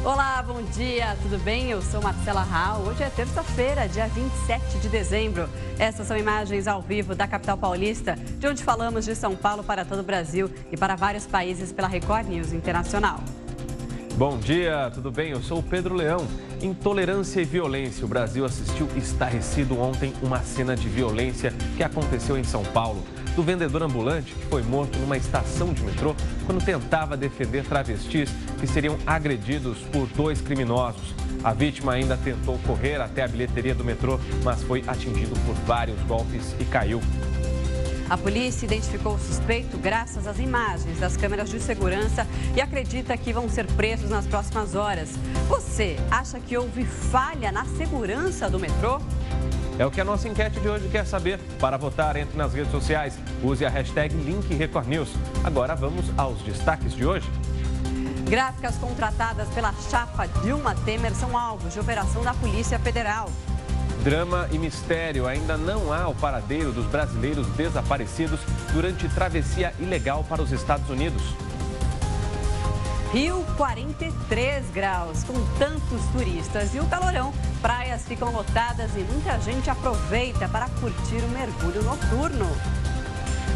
Olá, bom dia, tudo bem? Eu sou Marcela Rau. Hoje é terça-feira, dia 27 de dezembro. Essas são imagens ao vivo da capital paulista, de onde falamos de São Paulo para todo o Brasil e para vários países pela Record News Internacional. Bom dia, tudo bem? Eu sou o Pedro Leão. Intolerância e violência. O Brasil assistiu estarrecido ontem uma cena de violência que aconteceu em São Paulo. Do vendedor ambulante que foi morto numa estação de metrô quando tentava defender travestis que seriam agredidos por 2 criminosos. A vítima ainda tentou correr até a bilheteria do metrô, mas foi atingido por vários golpes e caiu. A polícia identificou o suspeito graças às imagens das câmeras de segurança e acredita que vão ser presos nas próximas horas. Você acha que houve falha na segurança do metrô? É o que a nossa enquete de hoje quer saber. Para votar, entre nas redes sociais. Use a hashtag #LinkRecordNews. Agora vamos aos destaques de hoje. Gráficas contratadas pela chapa Dilma Temer são alvos de operação da Polícia Federal. Drama e mistério. Ainda não há o paradeiro dos brasileiros desaparecidos durante travessia ilegal para os Estados Unidos. Rio, 43 graus, com tantos turistas e o calorão. Praias ficam lotadas e muita gente aproveita para curtir o mergulho noturno.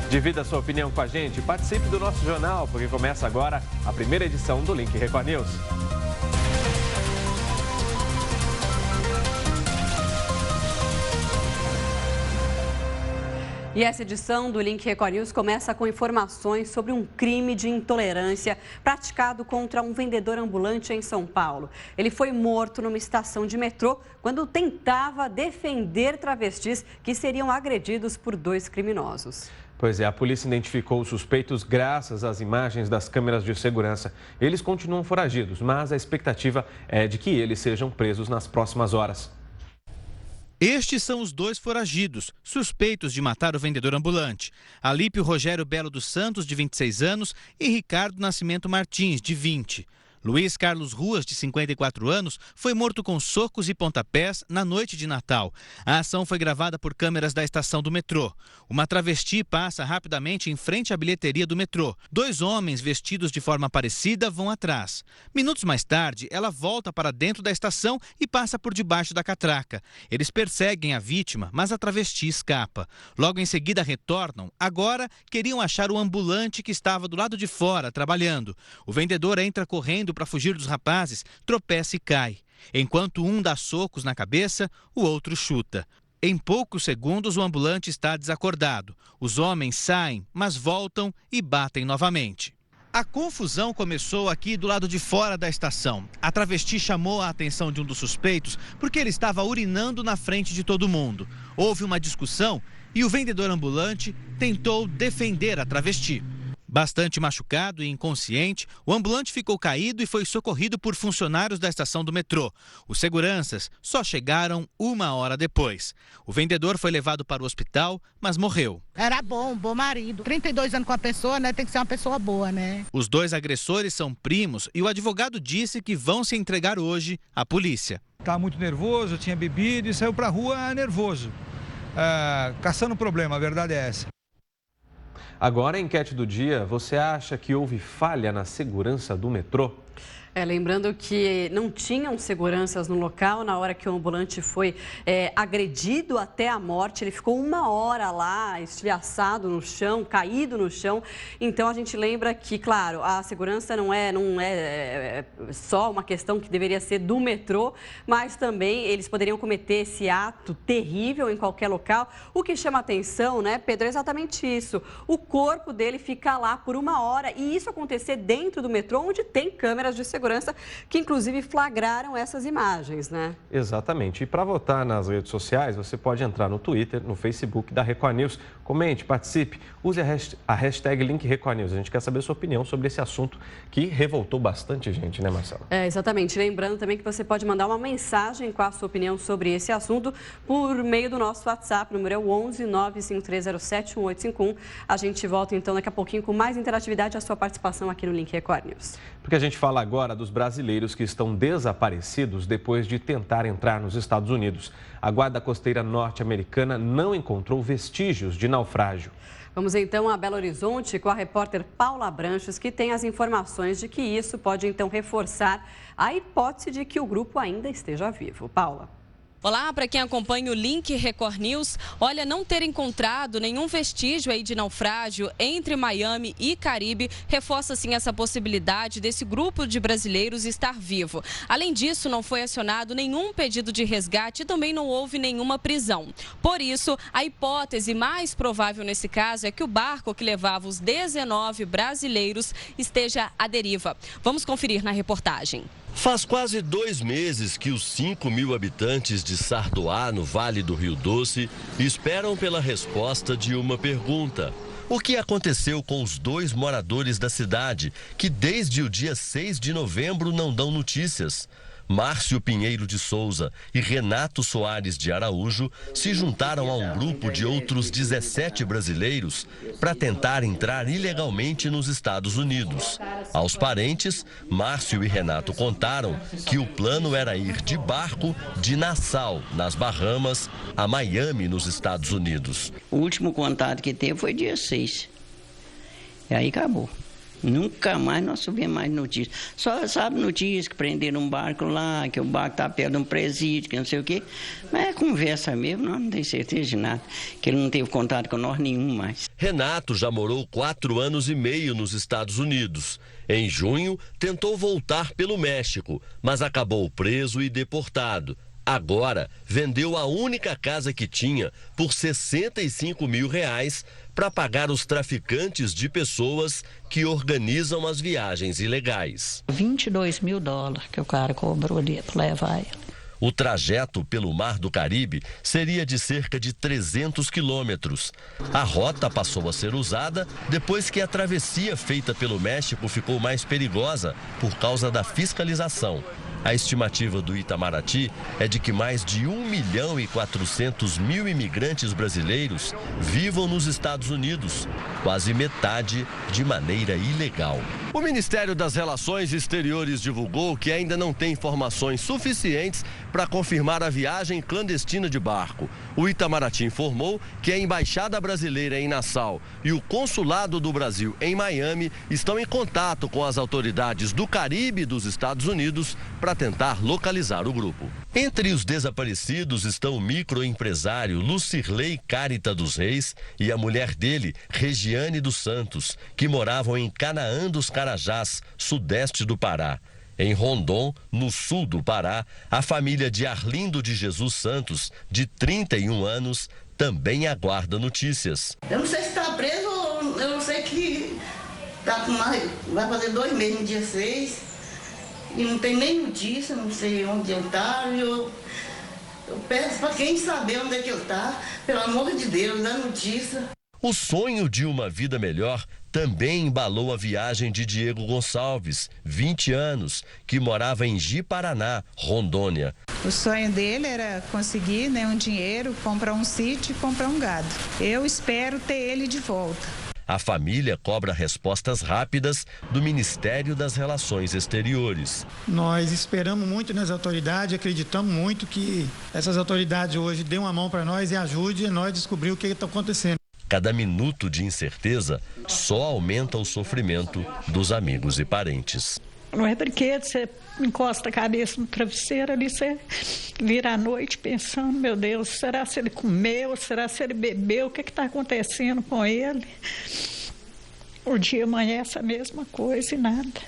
Divida sua opinião com a gente, participe do nosso jornal, porque começa agora a primeira edição do Link Record News. E essa edição do Link Record News começa com informações sobre um crime de intolerância praticado contra um vendedor ambulante em São Paulo. Ele foi morto numa estação de metrô quando tentava defender travestis que seriam agredidos por 2 criminosos. Pois é, a polícia identificou os suspeitos graças às imagens das câmeras de segurança. Eles continuam foragidos, mas a expectativa é de que eles sejam presos nas próximas horas. Estes são os 2 foragidos, suspeitos de matar o vendedor ambulante. Alípio Rogério Belo dos Santos, de 26 anos, e Ricardo Nascimento Martins, de 20. Luiz Carlos Ruas, de 54 anos, foi morto com socos e pontapés na noite de Natal. A ação foi gravada por câmeras da estação do metrô. Uma travesti passa rapidamente em frente à bilheteria do metrô. 2 homens vestidos de forma parecida vão atrás. Minutos mais tarde, ela volta para dentro da estação e passa por debaixo da catraca. Eles perseguem a vítima, mas a travesti escapa. Logo em seguida retornam. Agora, queriam achar o ambulante que estava do lado de fora, trabalhando. O vendedor entra correndo para fugir dos rapazes, tropeça e cai. Enquanto um dá socos na cabeça, o outro chuta. Em poucos segundos, o ambulante está desacordado. Os homens saem, mas voltam e batem novamente. A confusão começou aqui do lado de fora da estação. A travesti chamou a atenção de um dos suspeitos porque ele estava urinando na frente de todo mundo. Houve uma discussão e o vendedor ambulante tentou defender a travesti. Bastante machucado e inconsciente, o ambulante ficou caído e foi socorrido por funcionários da estação do metrô. Os seguranças só chegaram 1 hora depois. O vendedor foi levado para o hospital, mas morreu. Era bom marido. 32 anos com a pessoa, né? Tem que ser uma pessoa boa, né? Os 2 agressores são primos e o advogado disse que vão se entregar hoje à polícia. Estava muito nervoso, tinha bebido e saiu para a rua nervoso. Caçando problema, a verdade é essa. Agora, a enquete do dia, você acha que houve falha na segurança do metrô? Lembrando que não tinham seguranças no local na hora que o ambulante foi agredido até a morte. Ele ficou 1 hora lá, estilhaçado no chão, caído no chão. Então, a gente lembra que, claro, a segurança não é só uma questão que deveria ser do metrô, mas também eles poderiam cometer esse ato terrível em qualquer local. O que chama atenção, né, Pedro, é exatamente isso. O corpo dele fica lá por 1 hora e isso acontecer dentro do metrô, onde tem câmeras de segurança que inclusive flagraram essas imagens, né? Exatamente. E para votar nas redes sociais, você pode entrar no Twitter, no Facebook da Record News. Comente, participe, use a hashtag #LinkRecordNews. A gente quer saber a sua opinião sobre esse assunto que revoltou bastante gente, né, Marcela? Exatamente. Lembrando também que você pode mandar uma mensagem com a sua opinião sobre esse assunto por meio do nosso WhatsApp. O número é o 11 95307 1851. A gente volta então daqui a pouquinho com mais interatividade e a sua participação aqui no Link Record News. Porque a gente fala agora dos brasileiros que estão desaparecidos depois de tentar entrar nos Estados Unidos. A Guarda Costeira norte-americana não encontrou vestígios de naufrágio. Vamos então a Belo Horizonte com a repórter Paula Branches, que tem as informações de que isso pode então reforçar a hipótese de que o grupo ainda esteja vivo. Paula. Olá, para quem acompanha o Link Record News, olha, não ter encontrado nenhum vestígio aí de naufrágio entre Miami e Caribe reforça sim essa possibilidade desse grupo de brasileiros estar vivo. Além disso, não foi acionado nenhum pedido de resgate e também não houve nenhuma prisão. Por isso, a hipótese mais provável nesse caso é que o barco que levava os 19 brasileiros esteja à deriva. Vamos conferir na reportagem. Faz quase 2 meses que os 5.000 habitantes de Sardoá, no Vale do Rio Doce, esperam pela resposta de uma pergunta. O que aconteceu com os 2 moradores da cidade, que desde o dia 6 de novembro não dão notícias? Márcio Pinheiro de Souza e Renato Soares de Araújo se juntaram a um grupo de outros 17 brasileiros para tentar entrar ilegalmente nos Estados Unidos. Aos parentes, Márcio e Renato contaram que o plano era ir de barco de Nassau, nas Bahamas, a Miami, nos Estados Unidos. O último contato que teve foi dia 6. E aí acabou. Nunca mais nós subimos mais notícias. Só sabe notícias que prenderam um barco lá, que o barco está perto de um presídio, que não sei o quê. Mas é conversa mesmo, nós não temos certeza de nada. Que ele não teve contato com nós nenhum mais. Renato já morou 4 anos e meio nos Estados Unidos. Em junho, tentou voltar pelo México, mas acabou preso e deportado. Agora, vendeu a única casa que tinha por R$65 mil para pagar os traficantes de pessoas que organizam as viagens ilegais. $22 mil que o cara cobrou ali para levar ele. O trajeto pelo Mar do Caribe seria de cerca de 300 quilômetros. A rota passou a ser usada depois que a travessia feita pelo México ficou mais perigosa por causa da fiscalização. A estimativa do Itamaraty é de que mais de 1.400.000 imigrantes brasileiros vivam nos Estados Unidos, quase metade de maneira ilegal. O Ministério das Relações Exteriores divulgou que ainda não tem informações suficientes para confirmar a viagem clandestina de barco. O Itamaraty informou que a Embaixada Brasileira em Nassau e o Consulado do Brasil em Miami estão em contato com as autoridades do Caribe e dos Estados Unidos para tentar localizar o grupo. Entre os desaparecidos estão o microempresário Lucirley Carita dos Reis e a mulher dele, Regiane dos Santos, que moravam em Canaã dos Carajás, sudeste do Pará. Em Rondon, no sul do Pará, a família de Arlindo de Jesus Santos, de 31 anos, também aguarda notícias. Eu não sei se está preso, eu não sei que tá com vai fazer 2 meses no dia 6 e não tem nem notícia, não sei onde ele está. Eu peço para quem saber onde é que ele está, pelo amor de Deus, dá notícia. O sonho de uma vida melhor também embalou a viagem de Diego Gonçalves, 20 anos, que morava em Ji-Paraná, Rondônia. O sonho dele era conseguir um dinheiro, comprar um sítio e comprar um gado. Eu espero ter ele de volta. A família cobra respostas rápidas do Ministério das Relações Exteriores. Nós esperamos muito nas autoridades, acreditamos muito que essas autoridades hoje dêem uma mão para nós e ajudem a nós a descobrir o que está acontecendo. Cada minuto de incerteza só aumenta o sofrimento dos amigos e parentes. Não é brinquedo, você encosta a cabeça no travesseiro ali, você vira à noite pensando, meu Deus, será se ele comeu, será se ele bebeu, o que está acontecendo com ele? O dia amanhece a mesma coisa e nada.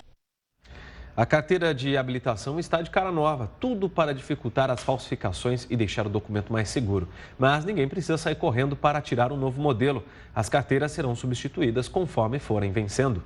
A carteira de habilitação está de cara nova, tudo para dificultar as falsificações e deixar o documento mais seguro. Mas ninguém precisa sair correndo para tirar um novo modelo. As carteiras serão substituídas conforme forem vencendo.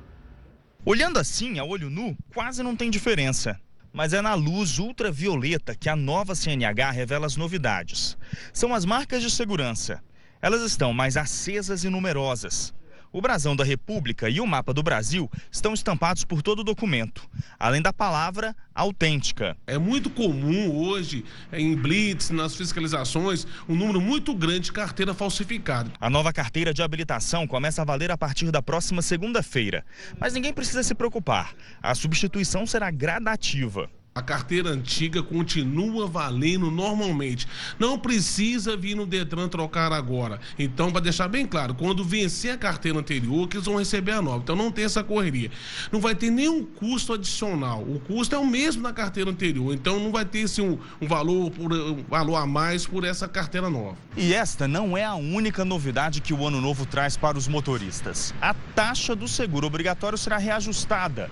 Olhando assim, a olho nu, quase não tem diferença. Mas é na luz ultravioleta que a nova CNH revela as novidades. São as marcas de segurança. Elas estão mais acesas e numerosas. O brasão da República e o mapa do Brasil estão estampados por todo o documento, além da palavra autêntica. É muito comum hoje, em blitz, nas fiscalizações, um número muito grande de carteira falsificada. A nova carteira de habilitação começa a valer a partir da próxima segunda-feira. Mas ninguém precisa se preocupar. A substituição será gradativa. A carteira antiga continua valendo normalmente. Não precisa vir no Detran trocar agora. Então, para deixar bem claro, quando vencer a carteira anterior, que eles vão receber a nova. Então, não tem essa correria. Não vai ter nenhum custo adicional. O custo é o mesmo da carteira anterior. Então, não vai ter um valor a mais por essa carteira nova. E esta não é a única novidade que o Ano Novo traz para os motoristas. A taxa do seguro obrigatório será reajustada.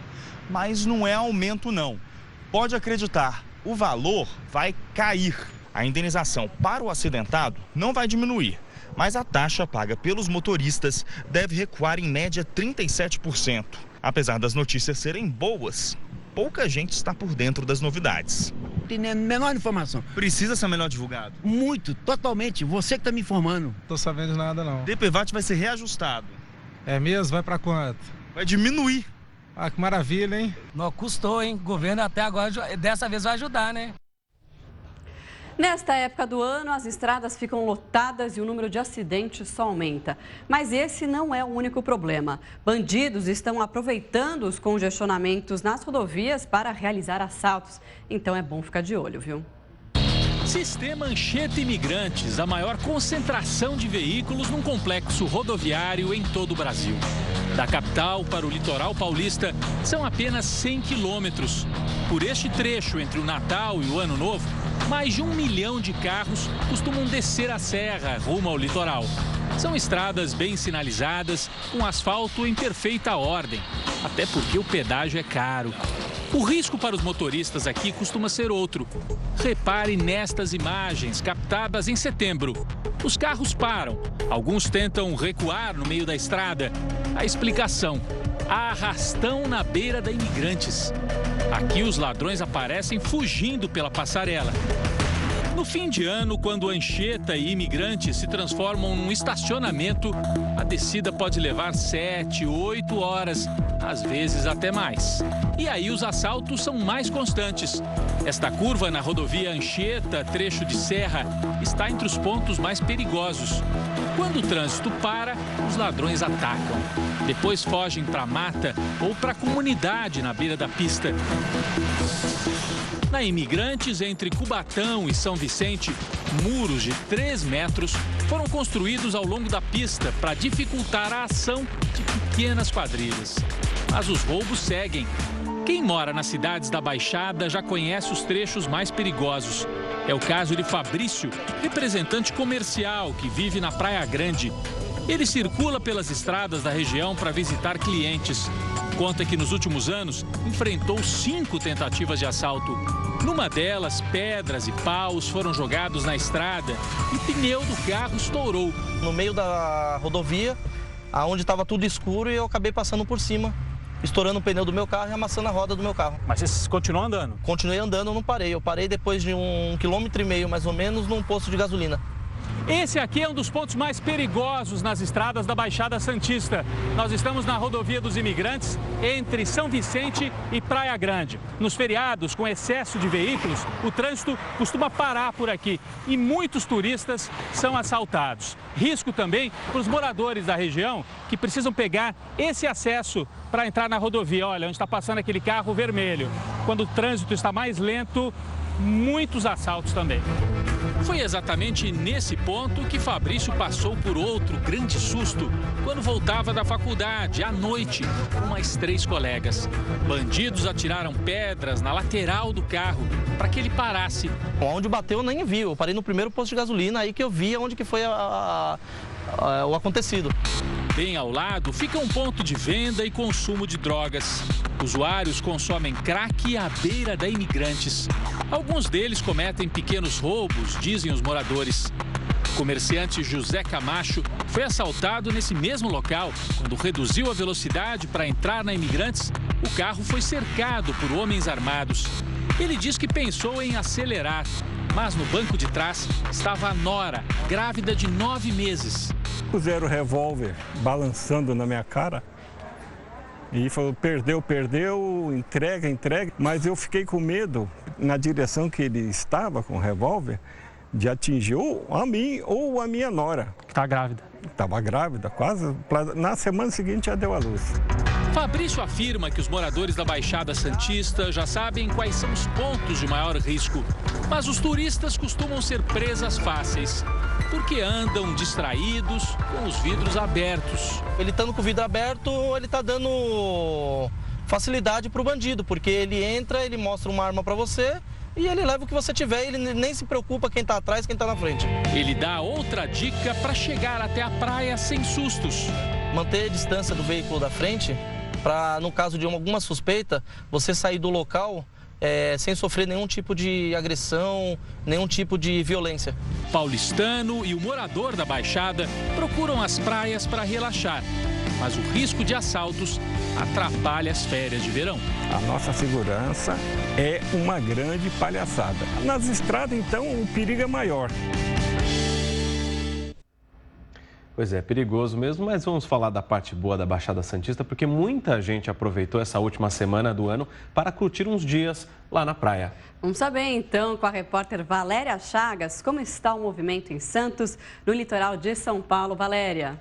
Mas não é aumento, não. Pode acreditar, o valor vai cair. A indenização para o acidentado não vai diminuir, mas a taxa paga pelos motoristas deve recuar em média 37%. Apesar das notícias serem boas, pouca gente está por dentro das novidades. Tem a menor informação. Precisa ser melhor divulgado? Muito, totalmente. Você que está me informando. Tô sabendo de nada, não. DPVAT vai ser reajustado. É mesmo? Vai para quanto? Vai diminuir. Ah, que maravilha, hein? Não custou, hein? O governo até agora, dessa vez vai ajudar, né? Nesta época do ano, as estradas ficam lotadas e o número de acidentes só aumenta. Mas esse não é o único problema. Bandidos estão aproveitando os congestionamentos nas rodovias para realizar assaltos. Então é bom ficar de olho, viu? Sistema Anchieta Imigrantes, a maior concentração de veículos num complexo rodoviário em todo o Brasil. Da capital para o litoral paulista, são apenas 100 quilômetros. Por este trecho entre o Natal e o Ano Novo, mais de 1 milhão de carros costumam descer a serra rumo ao litoral. São estradas bem sinalizadas, com asfalto em perfeita ordem, até porque o pedágio é caro. O risco para os motoristas aqui costuma ser outro. Repare nestas imagens captadas em setembro. Os carros param. Alguns tentam recuar no meio da estrada. A explicação: arrastão na beira da Imigrantes. Aqui os ladrões aparecem fugindo pela passarela. No fim de ano, quando Anchieta e Imigrantes se transformam num estacionamento, a descida pode levar 7, 8 horas, às vezes até mais. E aí os assaltos são mais constantes. Esta curva na rodovia Anchieta, trecho de serra, está entre os pontos mais perigosos. Quando o trânsito para, os ladrões atacam. Depois fogem para a mata ou para a comunidade na beira da pista. Na Imigrantes, entre Cubatão e São Vicente, muros de 3 metros foram construídos ao longo da pista para dificultar a ação de pequenas quadrilhas. Mas os roubos seguem. Quem mora nas cidades da Baixada já conhece os trechos mais perigosos. É o caso de Fabrício, representante comercial que vive na Praia Grande. Ele circula pelas estradas da região para visitar clientes. Conta que nos últimos anos enfrentou 5 tentativas de assalto. Numa delas, pedras e paus foram jogados na estrada e o pneu do carro estourou. No meio da rodovia, onde estava tudo escuro, e eu acabei passando por cima, estourando o pneu do meu carro e amassando a roda do meu carro. Mas você continuou andando? Continuei andando, eu não parei. Eu parei depois de 1,5 km, mais ou menos, num posto de gasolina. Esse aqui é um dos pontos mais perigosos nas estradas da Baixada Santista. Nós estamos na rodovia dos Imigrantes, entre São Vicente e Praia Grande. Nos feriados, com excesso de veículos, o trânsito costuma parar por aqui e muitos turistas são assaltados. Risco também para os moradores da região que precisam pegar esse acesso para entrar na rodovia. Olha, onde está passando aquele carro vermelho. Quando o trânsito está mais lento, muitos assaltos também. Foi exatamente nesse ponto que Fabrício passou por outro grande susto quando voltava da faculdade à noite com mais 3 colegas. Bandidos atiraram pedras na lateral do carro para que ele parasse. Onde bateu eu nem vi, eu parei no primeiro posto de gasolina, aí que eu vi onde que foi o acontecido. Bem ao lado fica um ponto de venda e consumo de drogas. Usuários consomem crack à beira da Imigrantes. Alguns deles cometem pequenos roubos, dizem os moradores. O comerciante José Camacho foi assaltado nesse mesmo local. Quando reduziu a velocidade para entrar na Imigrantes, o carro foi cercado por homens armados. Ele diz que pensou em acelerar, mas no banco de trás estava a nora, grávida de 9 meses. Puseram o revólver balançando na minha cara e falou, perdeu, entrega. Mas eu fiquei com medo, na direção que ele estava com o revólver, de atingir ou a mim ou a minha nora. Está grávida. Estava grávida, quase. Na semana seguinte já deu à luz. Fabrício afirma que os moradores da Baixada Santista já sabem quais são os pontos de maior risco. Mas os turistas costumam ser presas fáceis, porque andam distraídos com os vidros abertos. Ele estando com o vidro aberto, ele está dando facilidade para o bandido, porque ele entra, ele mostra uma arma para você e ele leva o que você tiver, ele nem se preocupa quem está atrás, quem está na frente. Ele dá outra dica para chegar até a praia sem sustos. Manter a distância do veículo da frente, para, no caso de alguma suspeita, você sair do local sem sofrer nenhum tipo de agressão, nenhum tipo de violência. Paulistano e o morador da Baixada procuram as praias para relaxar, mas o risco de assaltos atrapalha as férias de verão. A nossa segurança é uma grande palhaçada. Nas estradas, então, o perigo é maior. Pois é, perigoso mesmo, mas vamos falar da parte boa da Baixada Santista, porque muita gente aproveitou essa última semana do ano para curtir uns dias lá na praia. Vamos saber então com a repórter Valéria Chagas como está o movimento em Santos, no litoral de São Paulo. Valéria.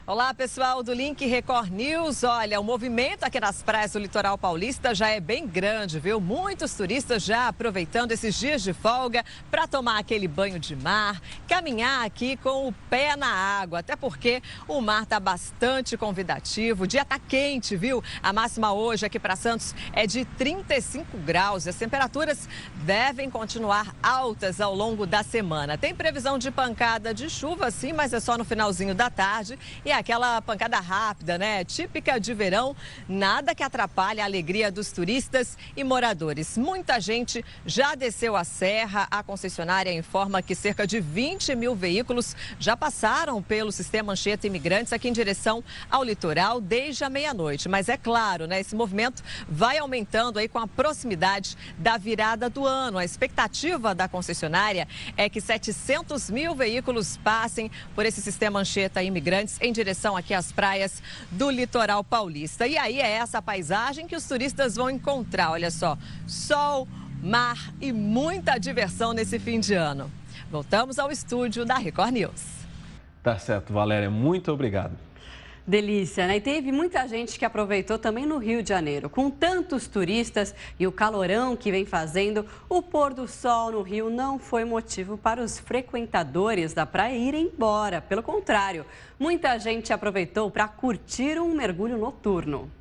Olá, pessoal do Link Record News. Olha, o movimento aqui nas praias do litoral paulista já é bem grande, viu? Muitos turistas já aproveitando esses dias de folga para tomar aquele banho de mar, caminhar aqui com o pé na água, até porque o mar está bastante convidativo, o dia está quente, viu? A máxima hoje aqui para Santos é de 35 graus e as temperaturas devem continuar altas ao longo da semana. Tem previsão de pancada de chuva, sim, mas é só no finalzinho da tarde e aquela pancada rápida, né? Típica de verão, nada que atrapalhe a alegria dos turistas e moradores. Muita gente já desceu a serra. A concessionária informa que cerca de 20 mil veículos já passaram pelo sistema Anchieta Imigrantes aqui em direção ao litoral desde a meia-noite. Mas é claro, né? Esse movimento vai aumentando aí com a proximidade da virada do ano. A expectativa da concessionária é que 700 mil veículos passem por esse sistema Anchieta Imigrantes em direção aqui às praias do litoral paulista. E aí é essa paisagem que os turistas vão encontrar. Olha só, sol, mar e muita diversão nesse fim de ano. Voltamos ao estúdio da Record News. Tá certo, Valéria. Muito obrigado. Delícia, né? E teve muita gente que aproveitou também no Rio de Janeiro. Com tantos turistas e o calorão que vem fazendo, o pôr do sol no Rio não foi motivo para os frequentadores da praia irem embora. Pelo contrário, muita gente aproveitou para curtir um mergulho noturno.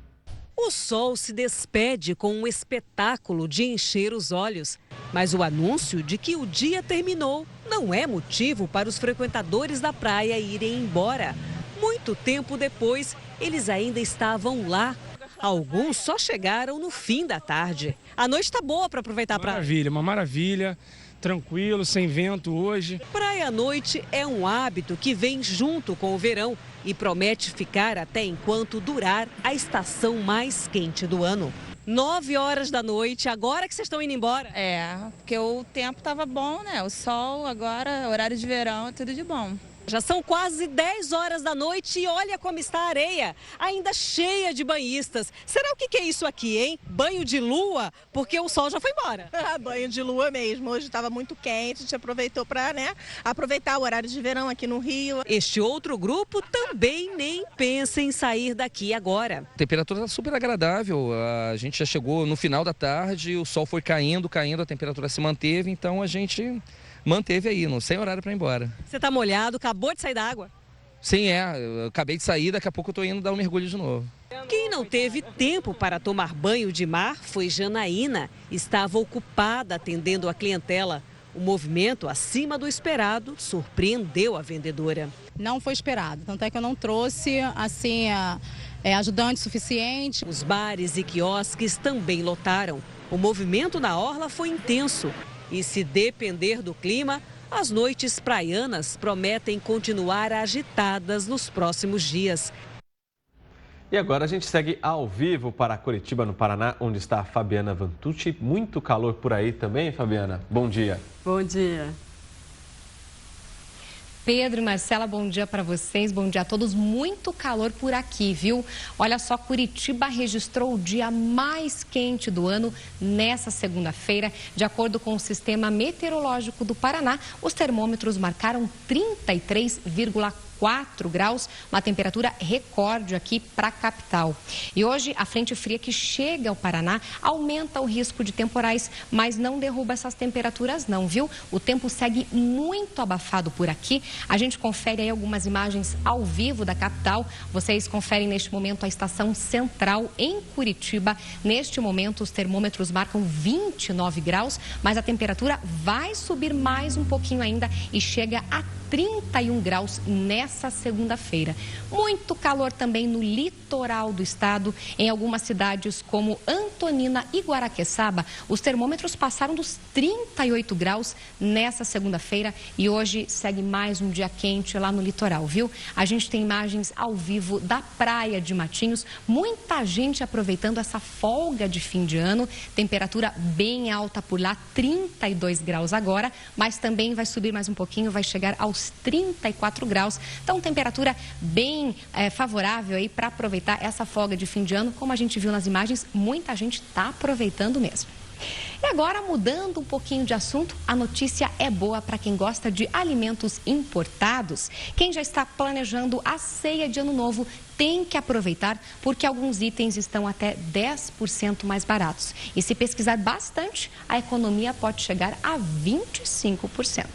O sol se despede com um espetáculo de encher os olhos. Mas o anúncio de que o dia terminou não é motivo para os frequentadores da praia irem embora. Muito tempo depois, eles ainda estavam lá. Alguns só chegaram no fim da tarde. A noite está boa para aproveitar a praia. Maravilha, uma maravilha. Tranquilo, sem vento hoje. Praia à noite é um hábito que vem junto com o verão e promete ficar até enquanto durar a estação mais quente do ano. 9 horas da noite, agora que vocês estão indo embora? É, porque o tempo estava bom, né? O sol agora, horário de verão, é tudo de bom. Já são quase 10 horas da noite e olha como está a areia, ainda cheia de banhistas. Será o que é isso aqui, hein? Banho de lua? Porque o sol já foi embora. Banho de lua mesmo. Hoje estava muito quente, a gente aproveitou para, aproveitar o horário de verão aqui no Rio. Este outro grupo também nem pensa em sair daqui agora. A temperatura está super agradável, a gente já chegou no final da tarde, o sol foi caindo, a temperatura se manteve, então a gente manteve aí, sem horário para ir embora. Você está molhado, acabou de sair da água? Sim, eu acabei de sair, daqui a pouco eu estou indo dar um mergulho de novo. Quem não teve tempo para tomar banho de mar foi Janaína. Estava ocupada atendendo a clientela. O movimento, acima do esperado, surpreendeu a vendedora. Não foi esperado, tanto é que eu não trouxe, ajudante suficiente. Os bares e quiosques também lotaram. O movimento na orla foi intenso. E se depender do clima, as noites praianas prometem continuar agitadas nos próximos dias. E agora a gente segue ao vivo para Curitiba, no Paraná, onde está a Fabiana Vantucci. Muito calor por aí também, Fabiana? Bom dia. Bom dia. Pedro e Marcela, bom dia para vocês, bom dia a todos. Muito calor por aqui, viu? Olha só, Curitiba registrou o dia mais quente do ano nessa segunda-feira. De acordo com o Sistema Meteorológico do Paraná, os termômetros marcaram 33,4 graus, uma temperatura recorde aqui para a capital. E hoje, a frente fria que chega ao Paraná aumenta o risco de temporais, mas não derruba essas temperaturas não, viu? O tempo segue muito abafado por aqui. A gente confere aí algumas imagens ao vivo da capital. Vocês conferem neste momento a estação central em Curitiba. Neste momento, os termômetros marcam 29 graus, mas a temperatura vai subir mais um pouquinho ainda e chega a 31 graus nessa segunda-feira. Muito calor também no litoral do estado. Em algumas cidades como Antonina e Guaraqueçaba, os termômetros passaram dos 38 graus nessa segunda-feira e hoje segue mais um dia quente lá no litoral, viu? A gente tem imagens ao vivo da praia de Matinhos, muita gente aproveitando essa folga de fim de ano, temperatura bem alta por lá, 32 graus agora, mas também vai subir mais um pouquinho, vai chegar aos 34 graus. Então, temperatura bem favorável aí para aproveitar essa folga de fim de ano. Como a gente viu nas imagens, muita gente está aproveitando mesmo. E agora, mudando um pouquinho de assunto, a notícia é boa para quem gosta de alimentos importados. Quem já está planejando a ceia de Ano Novo tem que aproveitar, porque alguns itens estão até 10% mais baratos. E se pesquisar bastante, a economia pode chegar a 25%.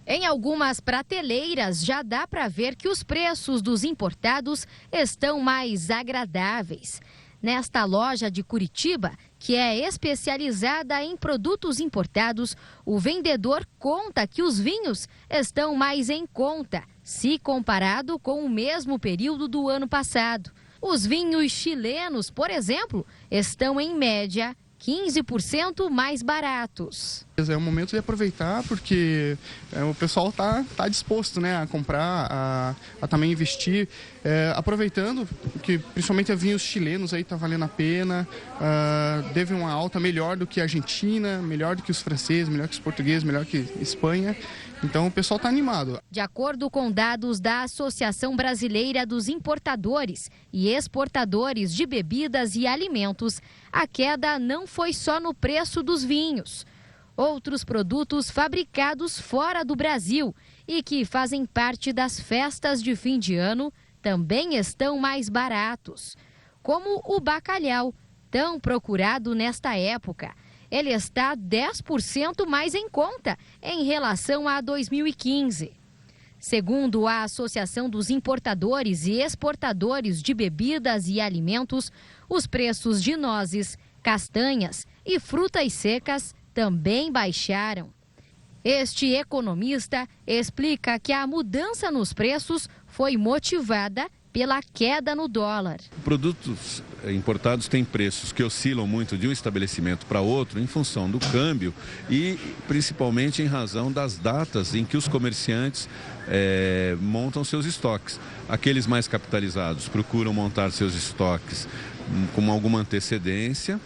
Em algumas prateleiras já dá para ver que os preços dos importados estão mais agradáveis. Nesta loja de Curitiba, que é especializada em produtos importados, o vendedor conta que os vinhos estão mais em conta, se comparado com o mesmo período do ano passado. Os vinhos chilenos, por exemplo, estão em média 15% mais baratos. É o momento de aproveitar porque o pessoal tá disposto, né, a comprar, a também investir, aproveitando que principalmente a vinhos chilenos aí tá valendo a pena, teve uma alta melhor do que a Argentina, melhor do que os franceses, melhor que os portugueses, melhor que a Espanha. Então o pessoal está animado. De acordo com dados da Associação Brasileira dos Importadores e Exportadores de Bebidas e Alimentos, a queda não foi só no preço dos vinhos. Outros produtos fabricados fora do Brasil e que fazem parte das festas de fim de ano também estão mais baratos, como o bacalhau, tão procurado nesta época. Ele está 10% mais em conta em relação a 2015. Segundo a Associação dos Importadores e Exportadores de Bebidas e Alimentos, os preços de nozes, castanhas e frutas secas também baixaram. Este economista explica que a mudança nos preços foi motivada pela queda no dólar. Produtos importados têm preços que oscilam muito de um estabelecimento para outro em função do câmbio e principalmente em razão das datas em que os comerciantes montam seus estoques. Aqueles mais capitalizados procuram montar seus estoques com alguma antecedência.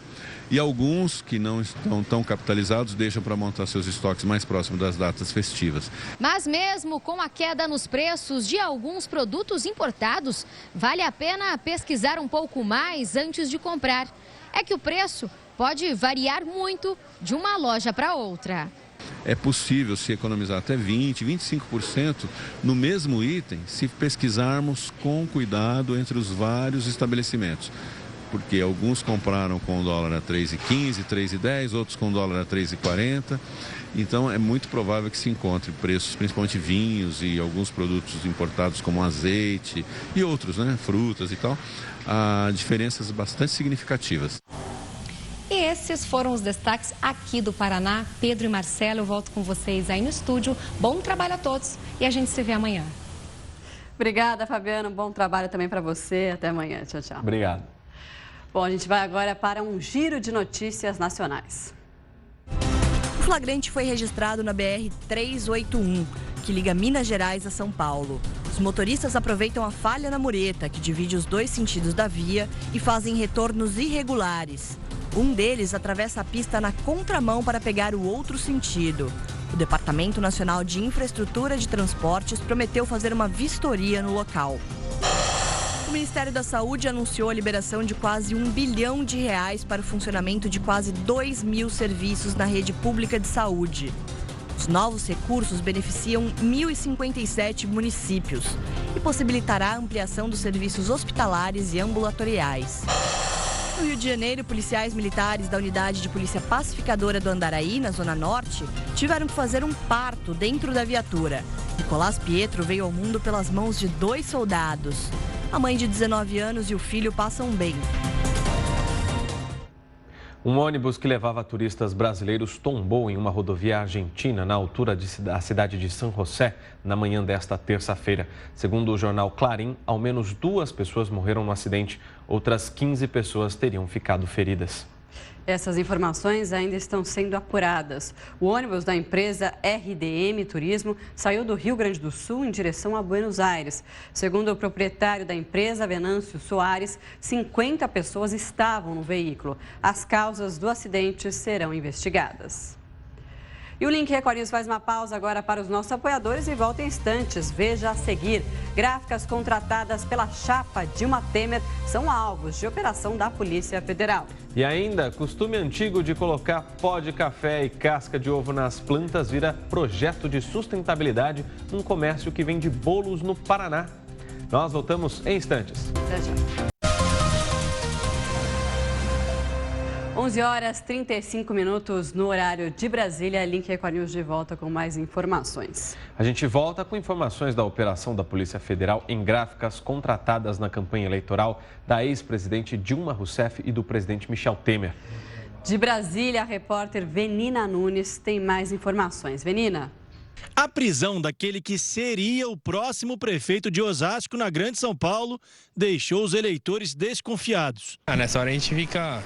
E alguns que não estão tão capitalizados deixam para montar seus estoques mais próximos das datas festivas. Mas mesmo com a queda nos preços de alguns produtos importados, vale a pena pesquisar um pouco mais antes de comprar. É que o preço pode variar muito de uma loja para outra. É possível se economizar até 20%, 25% no mesmo item se pesquisarmos com cuidado entre os vários estabelecimentos. Porque alguns compraram com o dólar a 3,15, 3,10, outros com o dólar a 3,40. Então é muito provável que se encontre preços, principalmente vinhos e alguns produtos importados como azeite e outros, né, frutas e tal, a diferenças bastante significativas. E esses foram os destaques aqui do Paraná. Pedro e Marcelo, eu volto com vocês aí no estúdio. Bom trabalho a todos e a gente se vê amanhã. Obrigada, Fabiano. Bom trabalho também para você. Até amanhã. Tchau, tchau. Obrigado. Bom, a gente vai agora para um giro de notícias nacionais. O flagrante foi registrado na BR-381, que liga Minas Gerais a São Paulo. Os motoristas aproveitam a falha na mureta, que divide os dois sentidos da via, e fazem retornos irregulares. Um deles atravessa a pista na contramão para pegar o outro sentido. O Departamento Nacional de Infraestrutura de Transportes prometeu fazer uma vistoria no local. O Ministério da Saúde anunciou a liberação de quase R$1 bilhão para o funcionamento de quase 2.000 serviços na rede pública de saúde. Os novos recursos beneficiam 1.057 municípios e possibilitará a ampliação dos serviços hospitalares e ambulatoriais. No Rio de Janeiro, policiais militares da Unidade de Polícia Pacificadora do Andaraí, na Zona Norte, tiveram que fazer um parto dentro da viatura. Nicolás Pietro veio ao mundo pelas mãos de 2 soldados. A mãe de 19 anos e o filho passam bem. Um ônibus que levava turistas brasileiros tombou em uma rodovia argentina na altura da cidade de São José na manhã desta terça-feira. Segundo o jornal Clarim, ao menos 2 pessoas morreram no acidente, outras 15 pessoas teriam ficado feridas. Essas informações ainda estão sendo apuradas. O ônibus da empresa RDM Turismo saiu do Rio Grande do Sul em direção a Buenos Aires. Segundo o proprietário da empresa, Venâncio Soares, 50 pessoas estavam no veículo. As causas do acidente serão investigadas. E o Link Record News faz uma pausa agora para os nossos apoiadores e volta em instantes. Veja a seguir. Gráficas contratadas pela chapa Dilma Temer são alvos de operação da Polícia Federal. E ainda, costume antigo de colocar pó de café e casca de ovo nas plantas vira projeto de sustentabilidade num comércio que vende bolos no Paraná. Nós voltamos em instantes. Até já. 11h35 no horário de Brasília. Link Record News de volta com mais informações. A gente volta com informações da operação da Polícia Federal em gráficas contratadas na campanha eleitoral da ex-presidente Dilma Rousseff e do presidente Michel Temer. De Brasília, a repórter Venina Nunes tem mais informações. Venina. A prisão daquele que seria o próximo prefeito de Osasco, na Grande São Paulo, deixou os eleitores desconfiados. Nessa hora a gente fica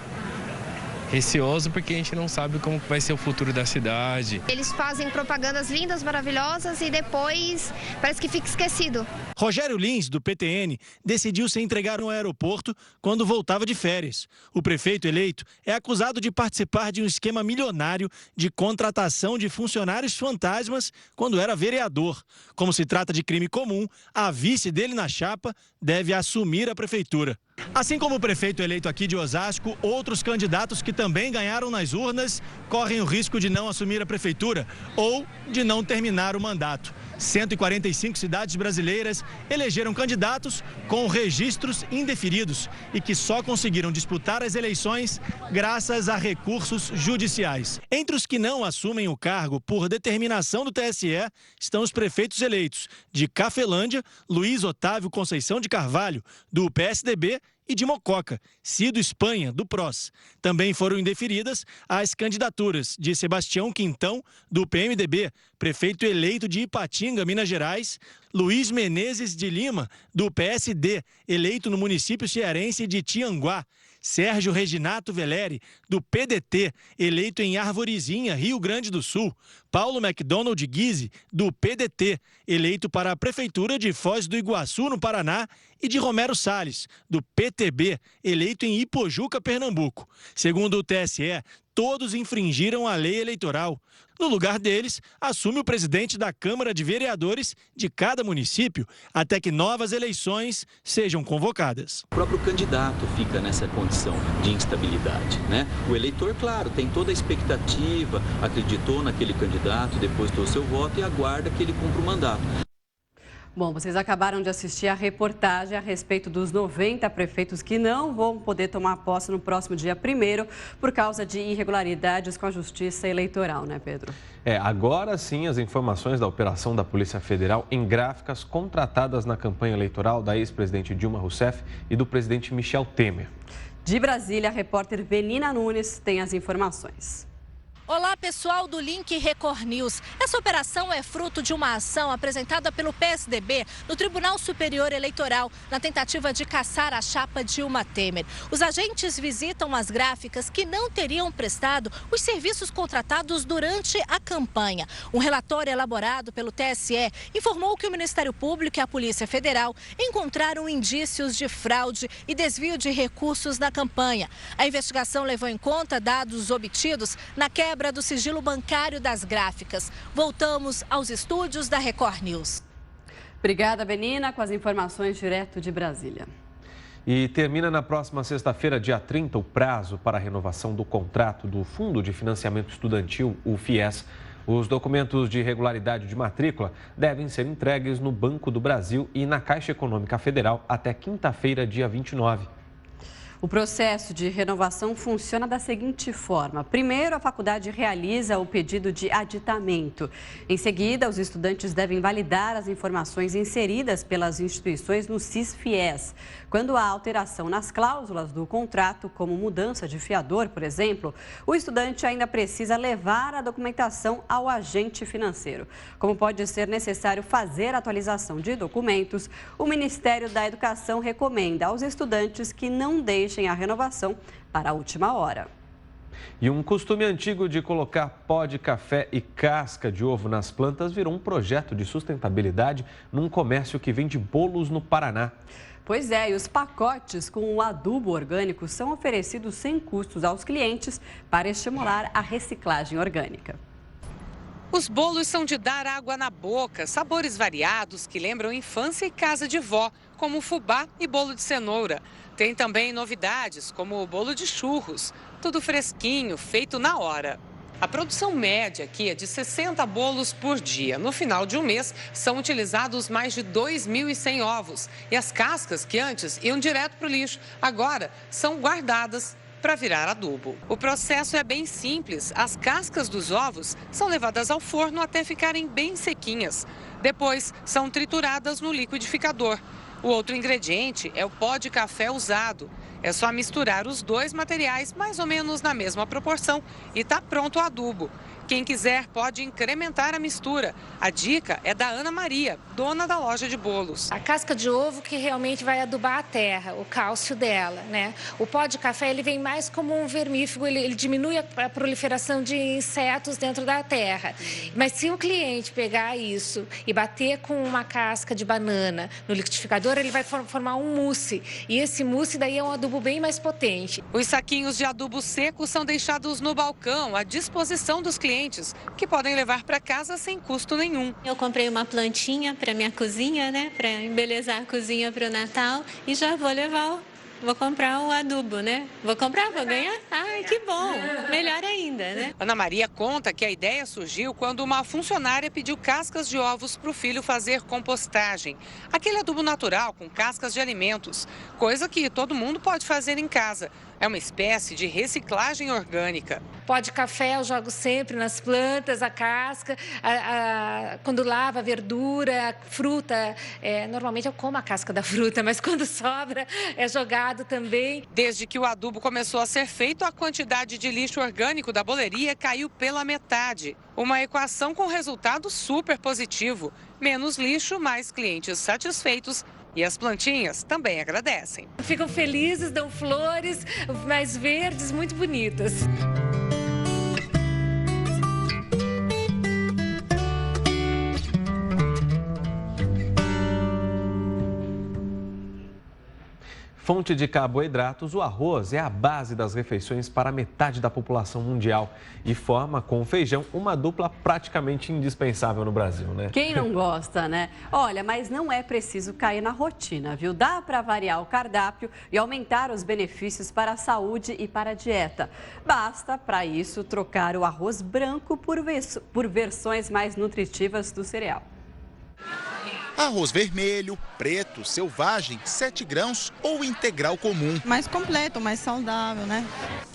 receoso porque a gente não sabe como vai ser o futuro da cidade. Eles fazem propagandas lindas, maravilhosas e depois parece que fica esquecido. Rogério Lins, do PTN, decidiu se entregar no aeroporto quando voltava de férias. O prefeito eleito é acusado de participar de um esquema milionário de contratação de funcionários fantasmas quando era vereador. Como se trata de crime comum, a vice dele na chapa deve assumir a prefeitura. Assim como o prefeito eleito aqui de Osasco, outros candidatos que também ganharam nas urnas correm o risco de não assumir a prefeitura ou de não terminar o mandato. 145 cidades brasileiras elegeram candidatos com registros indeferidos e que só conseguiram disputar as eleições graças a recursos judiciais. Entre os que não assumem o cargo por determinação do TSE estão os prefeitos eleitos de Cafelândia, Luiz Otávio Conceição de Carvalho, do PSDB, e de Mococa, Cido Espanha, do PROS. Também foram indeferidas as candidaturas de Sebastião Quintão, do PMDB, prefeito eleito de Ipatinga, Minas Gerais, Luiz Menezes de Lima, do PSD, eleito no município cearense de Tianguá, Sérgio Reginato Veleri, do PDT, eleito em Arvorezinha, Rio Grande do Sul, Paulo McDonald Guise, do PDT, eleito para a Prefeitura de Foz do Iguaçu, no Paraná, e de Romero Salles, do PTB, eleito em Ipojuca, Pernambuco. Segundo o TSE, todos infringiram a lei eleitoral. No lugar deles, assume o presidente da Câmara de Vereadores de cada município, até que novas eleições sejam convocadas. O próprio candidato fica nessa condição de instabilidade, né? O eleitor, claro, tem toda a expectativa, acreditou naquele candidato, depositou seu voto e aguarda que ele cumpra o mandato. Bom, vocês acabaram de assistir a reportagem a respeito dos 90 prefeitos que não vão poder tomar posse no próximo dia 1º por causa de irregularidades com a Justiça Eleitoral, né, Pedro? Agora sim as informações da operação da Polícia Federal em gráficas contratadas na campanha eleitoral da ex-presidente Dilma Rousseff e do presidente Michel Temer. De Brasília, a repórter Venina Nunes tem as informações. Olá, pessoal do Link Record News. Essa operação é fruto de uma ação apresentada pelo PSDB no Tribunal Superior Eleitoral, na tentativa de caçar a chapa Dilma Temer. Os agentes visitam as gráficas que não teriam prestado os serviços contratados durante a campanha. Um relatório elaborado pelo TSE informou que o Ministério Público e a Polícia Federal encontraram indícios de fraude e desvio de recursos na campanha. A investigação levou em conta dados obtidos na quebra quebra do sigilo bancário das gráficas. Voltamos aos estúdios da Record News. Obrigada, Benina, com as informações direto de Brasília. E termina na próxima sexta-feira, dia 30, o prazo para a renovação do contrato do Fundo de Financiamento Estudantil, o FIES. Os documentos de regularidade de matrícula devem ser entregues no Banco do Brasil e na Caixa Econômica Federal até quinta-feira, dia 29. O processo de renovação funciona da seguinte forma. Primeiro, a faculdade realiza o pedido de aditamento. Em seguida, os estudantes devem validar as informações inseridas pelas instituições no SIS-FIES. Quando há alteração nas cláusulas do contrato, como mudança de fiador, por exemplo, o estudante ainda precisa levar a documentação ao agente financeiro. Como pode ser necessário fazer atualização de documentos, o Ministério da Educação recomenda aos estudantes que não deixem a renovação para a última hora. E um costume antigo de colocar pó de café e casca de ovo nas plantas virou um projeto de sustentabilidade num comércio que vende bolos no Paraná. Pois é, e os pacotes com o adubo orgânico são oferecidos sem custos aos clientes para estimular a reciclagem orgânica. Os bolos são de dar água na boca, sabores variados que lembram infância e casa de vó, como fubá e bolo de cenoura. Tem também novidades, como o bolo de churros, tudo fresquinho, feito na hora. A produção média aqui é de 60 bolos por dia. No final de um mês, são utilizados mais de 2.100 ovos. E as cascas, que antes iam direto para o lixo, agora são guardadas para virar adubo. O processo é bem simples. As cascas dos ovos são levadas ao forno até ficarem bem sequinhas. Depois, são trituradas no liquidificador. O outro ingrediente é o pó de café usado. É só misturar os dois materiais mais ou menos na mesma proporção e está pronto o adubo. Quem quiser pode incrementar a mistura. A dica é da Ana Maria, dona da loja de bolos. A casca de ovo que realmente vai adubar a terra, o cálcio dela, né? O pó de café ele vem mais como um vermífugo, ele diminui a proliferação de insetos dentro da terra. Mas se o cliente pegar isso e bater com uma casca de banana no liquidificador, ele vai formar um mousse. E esse mousse daí é um adubo bem mais potente. Os saquinhos de adubo seco são deixados no balcão à disposição dos clientes, que podem levar para casa sem custo nenhum. Eu comprei uma plantinha para minha cozinha, né, para embelezar a cozinha para o Natal e já vou comprar o adubo, né? Vou ganhar? Ai, que bom! Melhor ainda, né? Ana Maria conta que a ideia surgiu quando uma funcionária pediu cascas de ovos para o filho fazer compostagem. Aquele adubo natural com cascas de alimentos, coisa que todo mundo pode fazer em casa. É uma espécie de reciclagem orgânica. Pó de café eu jogo sempre nas plantas, a casca, quando lava a verdura, fruta. Normalmente eu como a casca da fruta, mas quando sobra é jogado também. Desde que o adubo começou a ser feito, a quantidade de lixo orgânico da boleria caiu pela metade. Uma equação com resultado super positivo. Menos lixo, mais clientes satisfeitos. E as plantinhas também agradecem. Ficam felizes, dão flores mais verdes, muito bonitas. Fonte de carboidratos, o arroz é a base das refeições para metade da população mundial e forma, com o feijão, uma dupla praticamente indispensável no Brasil, né? Quem não gosta, né? Olha, mas não é preciso cair na rotina, viu? Dá para variar o cardápio e aumentar os benefícios para a saúde e para a dieta. Basta, para isso, trocar o arroz branco por versões mais nutritivas do cereal. Arroz vermelho, preto, selvagem, 7 grãos ou integral comum. Mais completo, mais saudável, né?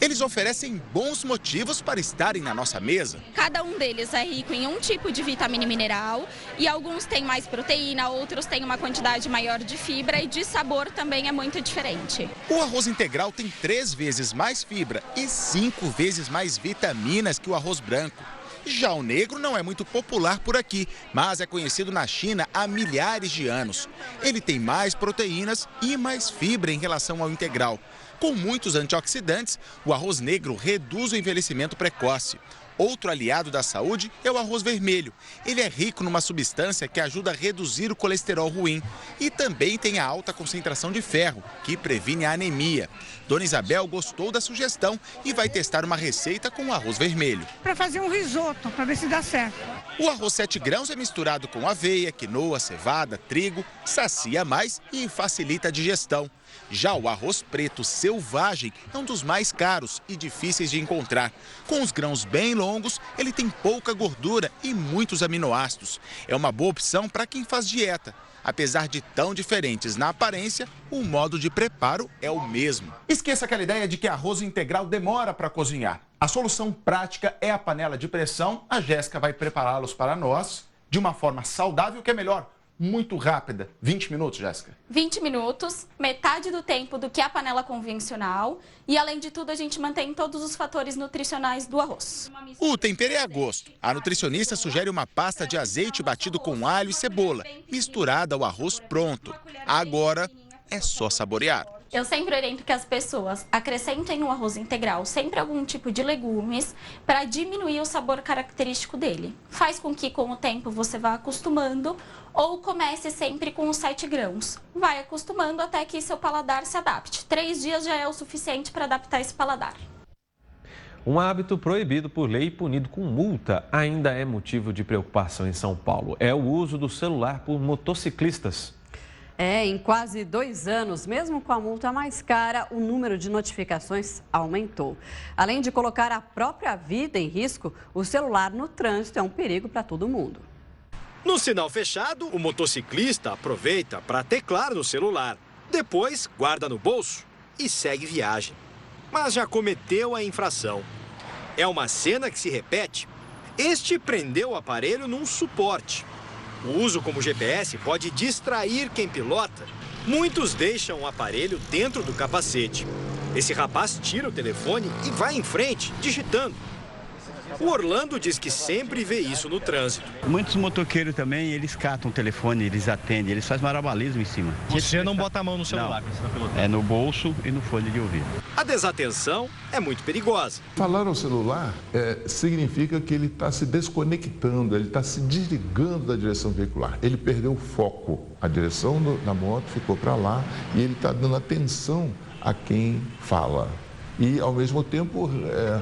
Eles oferecem bons motivos para estarem na nossa mesa. Cada um deles é rico em um tipo de vitamina e mineral e alguns têm mais proteína, outros têm uma quantidade maior de fibra e de sabor também é muito diferente. O arroz integral tem 3 vezes mais fibra e 5 vezes mais vitaminas que o arroz branco. Já o negro não é muito popular por aqui, mas é conhecido na China há milhares de anos. Ele tem mais proteínas e mais fibra em relação ao integral. Com muitos antioxidantes, o arroz negro reduz o envelhecimento precoce. Outro aliado da saúde é o arroz vermelho. Ele é rico numa substância que ajuda a reduzir o colesterol ruim e também tem a alta concentração de ferro, que previne a anemia. Dona Isabel gostou da sugestão e vai testar uma receita com o arroz vermelho. Para fazer um risoto, para ver se dá certo. O arroz 7 grãos é misturado com aveia, quinoa, cevada, trigo, sacia mais e facilita a digestão. Já o arroz preto selvagem é um dos mais caros e difíceis de encontrar. Com os grãos bem longos, ele tem pouca gordura e muitos aminoácidos. É uma boa opção para quem faz dieta. Apesar de tão diferentes na aparência, o modo de preparo é o mesmo. Esqueça aquela ideia de que arroz integral demora para cozinhar. A solução prática é a panela de pressão. A Jéssica vai prepará-los para nós de uma forma saudável, que é melhor, muito rápida. 20 minutos, Jéssica. 20 minutos, metade do tempo do que a panela convencional. E, além de tudo, a gente mantém todos os fatores nutricionais do arroz. O tempero é a gosto. A nutricionista sugere uma pasta de azeite batido com alho e cebola, misturada ao arroz pronto. Agora é só saborear. Eu sempre oriento que as pessoas acrescentem no arroz integral sempre algum tipo de legumes para diminuir o sabor característico dele. Faz com que, com o tempo, você vá acostumando ou comece sempre com os 7 grãos. Vai acostumando até que seu paladar se adapte. 3 dias já é o suficiente para adaptar esse paladar. Um hábito proibido por lei e punido com multa ainda é motivo de preocupação em São Paulo. É o uso do celular por motociclistas. Em quase 2 anos, mesmo com a multa mais cara, o número de notificações aumentou. Além de colocar a própria vida em risco, o celular no trânsito é um perigo para todo mundo. No sinal fechado, o motociclista aproveita para teclar no celular. Depois, guarda no bolso e segue viagem. Mas já cometeu a infração. É uma cena que se repete. Este prendeu o aparelho num suporte. O uso como GPS pode distrair quem pilota. Muitos deixam o aparelho dentro do capacete. Esse rapaz tira o telefone e vai em frente, digitando. O Orlando diz que sempre vê isso no trânsito. Muitos motoqueiros também, eles catam o telefone, eles atendem, eles fazem malabarismo em cima. Você não bota a mão no celular? Não, é no bolso e no fone de ouvido. A desatenção é muito perigosa. Falar ao celular significa que ele está se desconectando, ele está se desligando da direção veicular. Ele perdeu o foco, a direção da moto ficou para lá e ele está dando atenção a quem fala. E, ao mesmo tempo,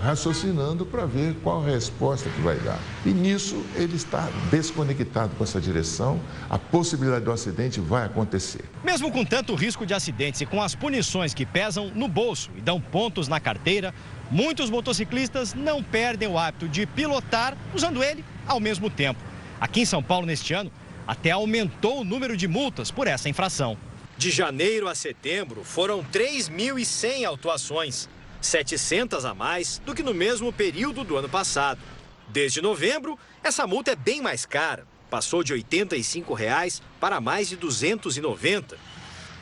raciocinando para ver qual a resposta que vai dar. E, nisso, ele está desconectado com essa direção, a possibilidade do acidente vai acontecer. Mesmo com tanto risco de acidentes e com as punições que pesam no bolso e dão pontos na carteira, muitos motociclistas não perdem o hábito de pilotar usando ele ao mesmo tempo. Aqui em São Paulo, neste ano, até aumentou o número de multas por essa infração. De janeiro a setembro, foram 3.100 autuações. 700 a mais do que no mesmo período do ano passado. Desde novembro, essa multa é bem mais cara. Passou de R$ 85 para mais de R$ 290.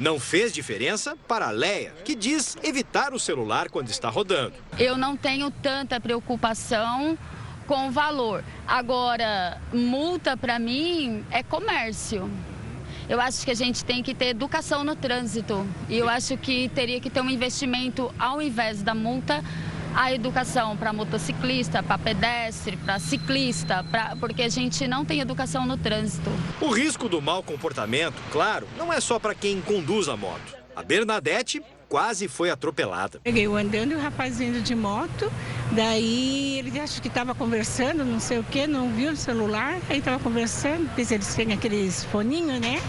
Não fez diferença para a Leia, que diz evitar o celular quando está rodando. Eu não tenho tanta preocupação com o valor. Agora, multa para mim é comércio. Eu acho que a gente tem que ter educação no trânsito e eu acho que teria que ter um investimento, ao invés da multa, a educação para motociclista, para pedestre, para ciclista, porque a gente não tem educação no trânsito. O risco do mau comportamento, claro, não é só para quem conduz a moto. A Bernadette quase foi atropelada. Peguei o andando e o rapaz vindo de moto, daí ele acho que estava conversando, não sei o que, não viu o celular, aí estava conversando, porque eles têm aqueles foninhos, né?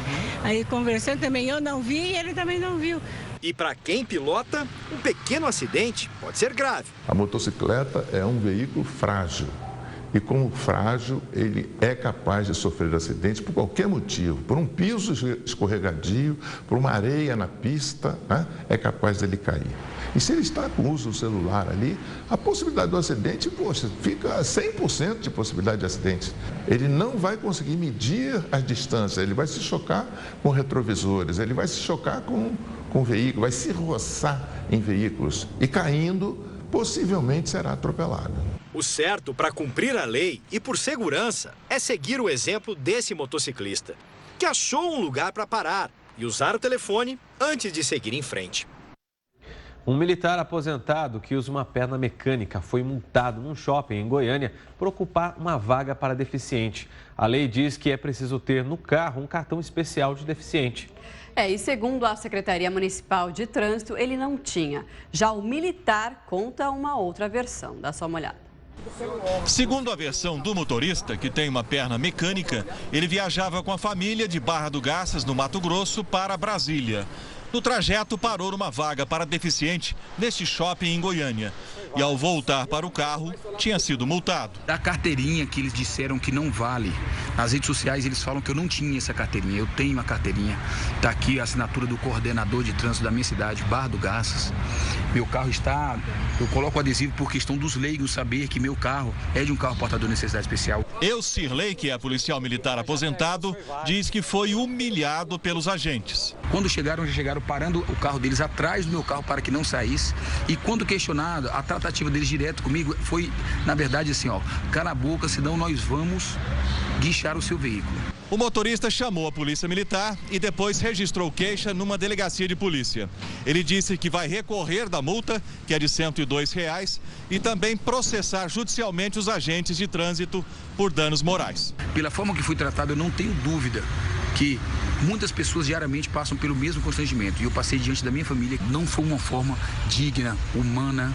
Aí conversando também, eu não vi e ele também não viu. E para quem pilota, um pequeno acidente pode ser grave. A motocicleta é um veículo frágil. E como frágil, ele é capaz de sofrer acidentes por qualquer motivo. Por um piso escorregadio, por uma areia na pista, né? É capaz dele cair. E se ele está com o uso do celular ali, a possibilidade do acidente, poxa, fica 100% de possibilidade de acidente. Ele não vai conseguir medir as distâncias, ele vai se chocar com retrovisores, ele vai se chocar com o veículo, vai se roçar em veículos e caindo, possivelmente será atropelado. O certo para cumprir a lei e por segurança é seguir o exemplo desse motociclista, que achou um lugar para parar e usar o telefone antes de seguir em frente. Um militar aposentado que usa uma perna mecânica foi multado num shopping em Goiânia por ocupar uma vaga para deficiente. A lei diz que é preciso ter no carro um cartão especial de deficiente. E segundo a Secretaria Municipal de Trânsito, ele não tinha. Já o militar conta uma outra versão. Dá só uma olhada. Segundo a versão do motorista, que tem uma perna mecânica, ele viajava com a família de Barra do Garças, no Mato Grosso, para Brasília. No trajeto, parou numa vaga para deficiente neste shopping em Goiânia. E ao voltar para o carro, tinha sido multado. Da carteirinha que eles disseram que não vale. Nas redes sociais eles falam que eu não tinha essa carteirinha. Eu tenho a carteirinha. Está aqui a assinatura do coordenador de trânsito da minha cidade, Barra do Garças. Meu carro está... Eu coloco o adesivo por questão dos leigos saber que meu carro é de um carro portador de necessidade especial. Eucirley, que é policial militar aposentado, diz que foi humilhado pelos agentes. Quando chegaram, já chegaram parando o carro deles atrás do meu carro para que não saísse. E quando questionado, a tratativa deles direto comigo foi, na verdade, assim, ó, cala a boca, senão nós vamos guinchar o seu veículo. O motorista chamou a polícia militar e depois registrou queixa numa delegacia de polícia. Ele disse que vai recorrer da multa, que é de R$ 102, e também processar judicialmente os agentes de trânsito por danos morais. Pela forma que fui tratado, eu não tenho dúvida que muitas pessoas diariamente passam pelo mesmo constrangimento. E eu passei diante da minha família. Não foi uma forma digna, humana,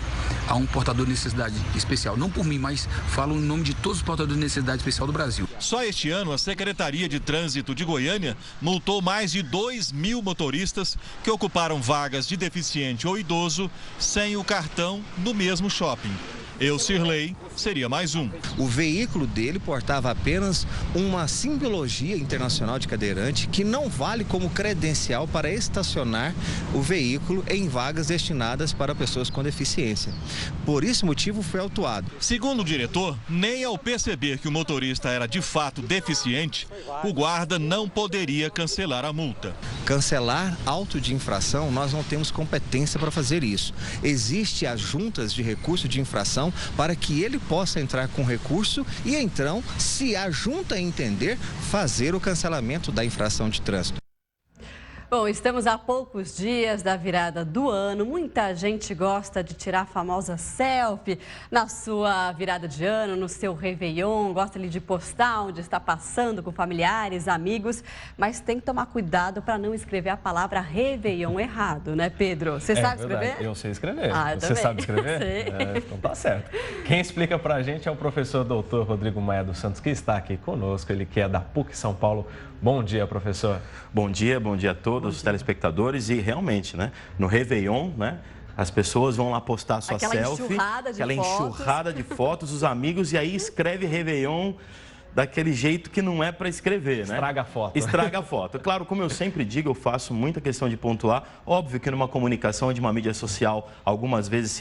a um portador de necessidade especial. Não por mim, mas falo em nome de todos os portadores de necessidade especial do Brasil. Só este ano, a Secretaria de Trânsito de Goiânia multou mais de 2.000 motoristas que ocuparam vagas de deficiente ou idoso sem o cartão no mesmo shopping. Eucirley seria mais um. O veículo dele portava apenas uma simbologia internacional de cadeirante que não vale como credencial para estacionar o veículo em vagas destinadas para pessoas com deficiência. Por esse motivo foi autuado. Segundo o diretor, nem ao perceber que o motorista era de fato deficiente, o guarda não poderia cancelar a multa. Cancelar auto de infração, nós não temos competência para fazer isso. Existem as juntas de recurso de infração para que ele possa entrar com recurso e então, se a junta entender, fazer o cancelamento da infração de trânsito. Bom, estamos a poucos dias da virada do ano. Muita gente gosta de tirar a famosa selfie na sua virada de ano, no seu Réveillon. Gosta ali de postar onde está passando com familiares, amigos. Mas tem que tomar cuidado para não escrever a palavra Réveillon errado, né, Pedro? Você sabe escrever? Eu sei escrever. Eu Você também. sabe escrever? Sei. Então tá certo. Quem explica pra gente é o professor doutor Rodrigo Maia dos Santos, que está aqui conosco. Ele que é da PUC São Paulo. Bom dia, professor. Bom dia a todos os telespectadores. E realmente, né, no Réveillon, né, as pessoas vão lá postar a sua selfie. Aquela enxurrada de fotos, os amigos, e aí escreve Réveillon daquele jeito que não é para escrever, né? Estraga a foto. Estraga a foto. Claro, como eu sempre digo, eu faço muita questão de pontuar. Óbvio que numa comunicação de uma mídia social, algumas vezes,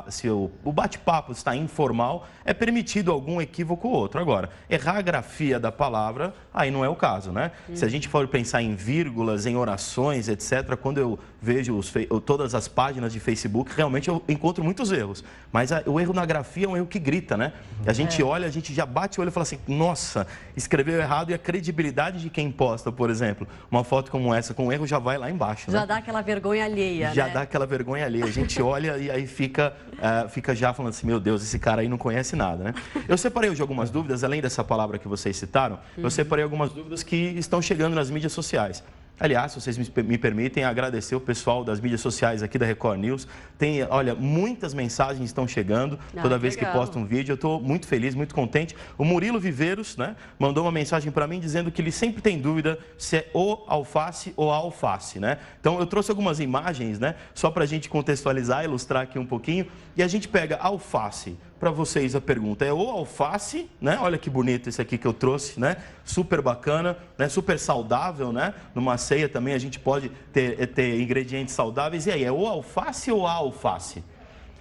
se o bate-papo está informal, é permitido algum equívoco ou outro. Agora, errar a grafia da palavra, aí não é o caso, né? Se a gente for pensar em vírgulas, em orações, etc., quando eu vejo todas as páginas de Facebook, realmente eu encontro muitos erros. Mas o erro na grafia é um erro que grita, né? A gente olha, a gente já bate o olho e fala assim, nossa, escreveu errado, e a credibilidade de quem posta, por exemplo, uma foto como essa com erro já vai lá embaixo, né? Já dá aquela vergonha alheia, Já né? dá aquela vergonha alheia. A gente olha e aí fica já falando assim, meu Deus, esse cara aí não conhece nada, né? Eu separei hoje algumas dúvidas, além dessa palavra que vocês citaram, eu separei algumas dúvidas que estão chegando nas mídias sociais. Aliás, se vocês me permitem, agradecer o pessoal das mídias sociais aqui da Record News. Tem, olha, muitas mensagens estão chegando toda vez que posto um vídeo. Eu estou muito feliz, muito contente. O Murilo Viveiros, né, mandou uma mensagem para mim dizendo que ele sempre tem dúvida se é o alface ou a alface, né? Então, eu trouxe algumas imagens, né, só para a gente contextualizar, ilustrar aqui um pouquinho. E a gente pega alface. Para vocês a pergunta é o alface, né? Olha que bonito esse aqui que eu trouxe, né? Super bacana, né? Super saudável, né? Numa ceia também a gente pode ter ingredientes saudáveis. E aí, é o alface ou a alface?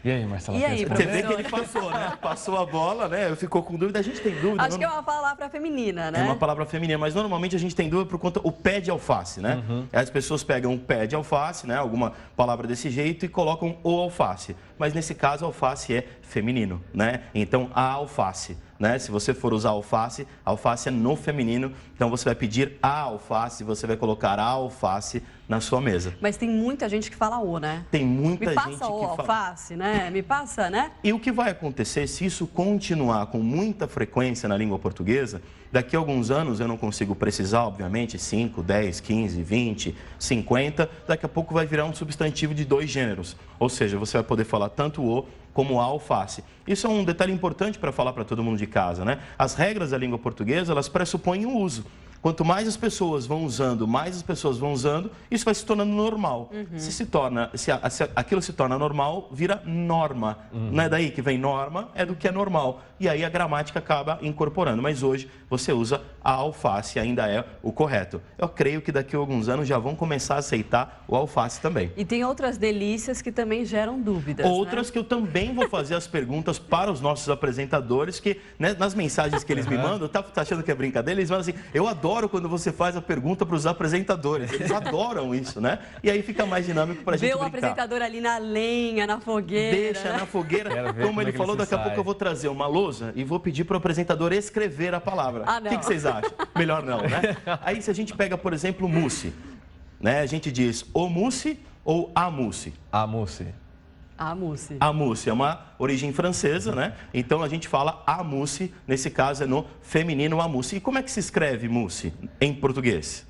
E aí, Marcela? E aí, você vê que ele passou, né? Passou a bola, né? Ficou com dúvida. A gente tem dúvida. Acho que é uma palavra feminina, né? É uma palavra feminina, mas normalmente a gente tem dúvida por conta do pé de alface, né? As pessoas pegam um pé de alface, né? Alguma palavra desse jeito e colocam o alface. Mas nesse caso, alface é feminino, né? Então, a alface. né? Se você for usar alface, alface é no feminino, então você vai pedir a alface, você vai colocar a alface na sua mesa. Mas tem muita gente que fala o, né? Tem muita gente que Me passa o alface, né? Me passa, né? E o que vai acontecer se isso continuar com muita frequência na língua portuguesa, daqui a alguns anos, eu não consigo precisar, obviamente, 5, 10, 15, 20, 50, daqui a pouco vai virar um substantivo de 2 gêneros. Ou seja, você vai poder falar tanto o como a alface. Isso é um detalhe importante para falar para todo mundo de casa, né? As regras da língua portuguesa, elas pressupõem o uso. Quanto mais as pessoas vão usando, isso vai se tornando normal. Se aquilo se torna normal, vira norma. Não é daí que vem norma, é do que é normal. E aí a gramática acaba incorporando. Mas hoje você usa a alface, ainda é o correto. Eu creio que daqui a alguns anos já vão começar a aceitar o alface também. E tem outras delícias que também geram dúvidas, outras, né? Que eu também vou fazer as perguntas para os nossos apresentadores, que, né, nas mensagens que eles me mandam, tá achando que é brincadeira? Eles mandam assim, eu adoro quando você faz a pergunta para os apresentadores. Eles adoram isso, né? E aí fica mais dinâmico para a gente brincar. Vê o apresentador ali na lenha, na fogueira. Deixa na fogueira. Como ele falou, daqui a pouco eu vou trazer uma lousa e vou pedir para o apresentador escrever a palavra. Ah, não. O que vocês acham? Melhor não, né? Aí se a gente pega, por exemplo, mousse, né? A gente diz o mousse ou a mousse? A mousse. A mousse. A mousse é uma origem francesa, né? Então a gente fala a mousse, nesse caso é no feminino a mousse. E como é que se escreve mousse em português?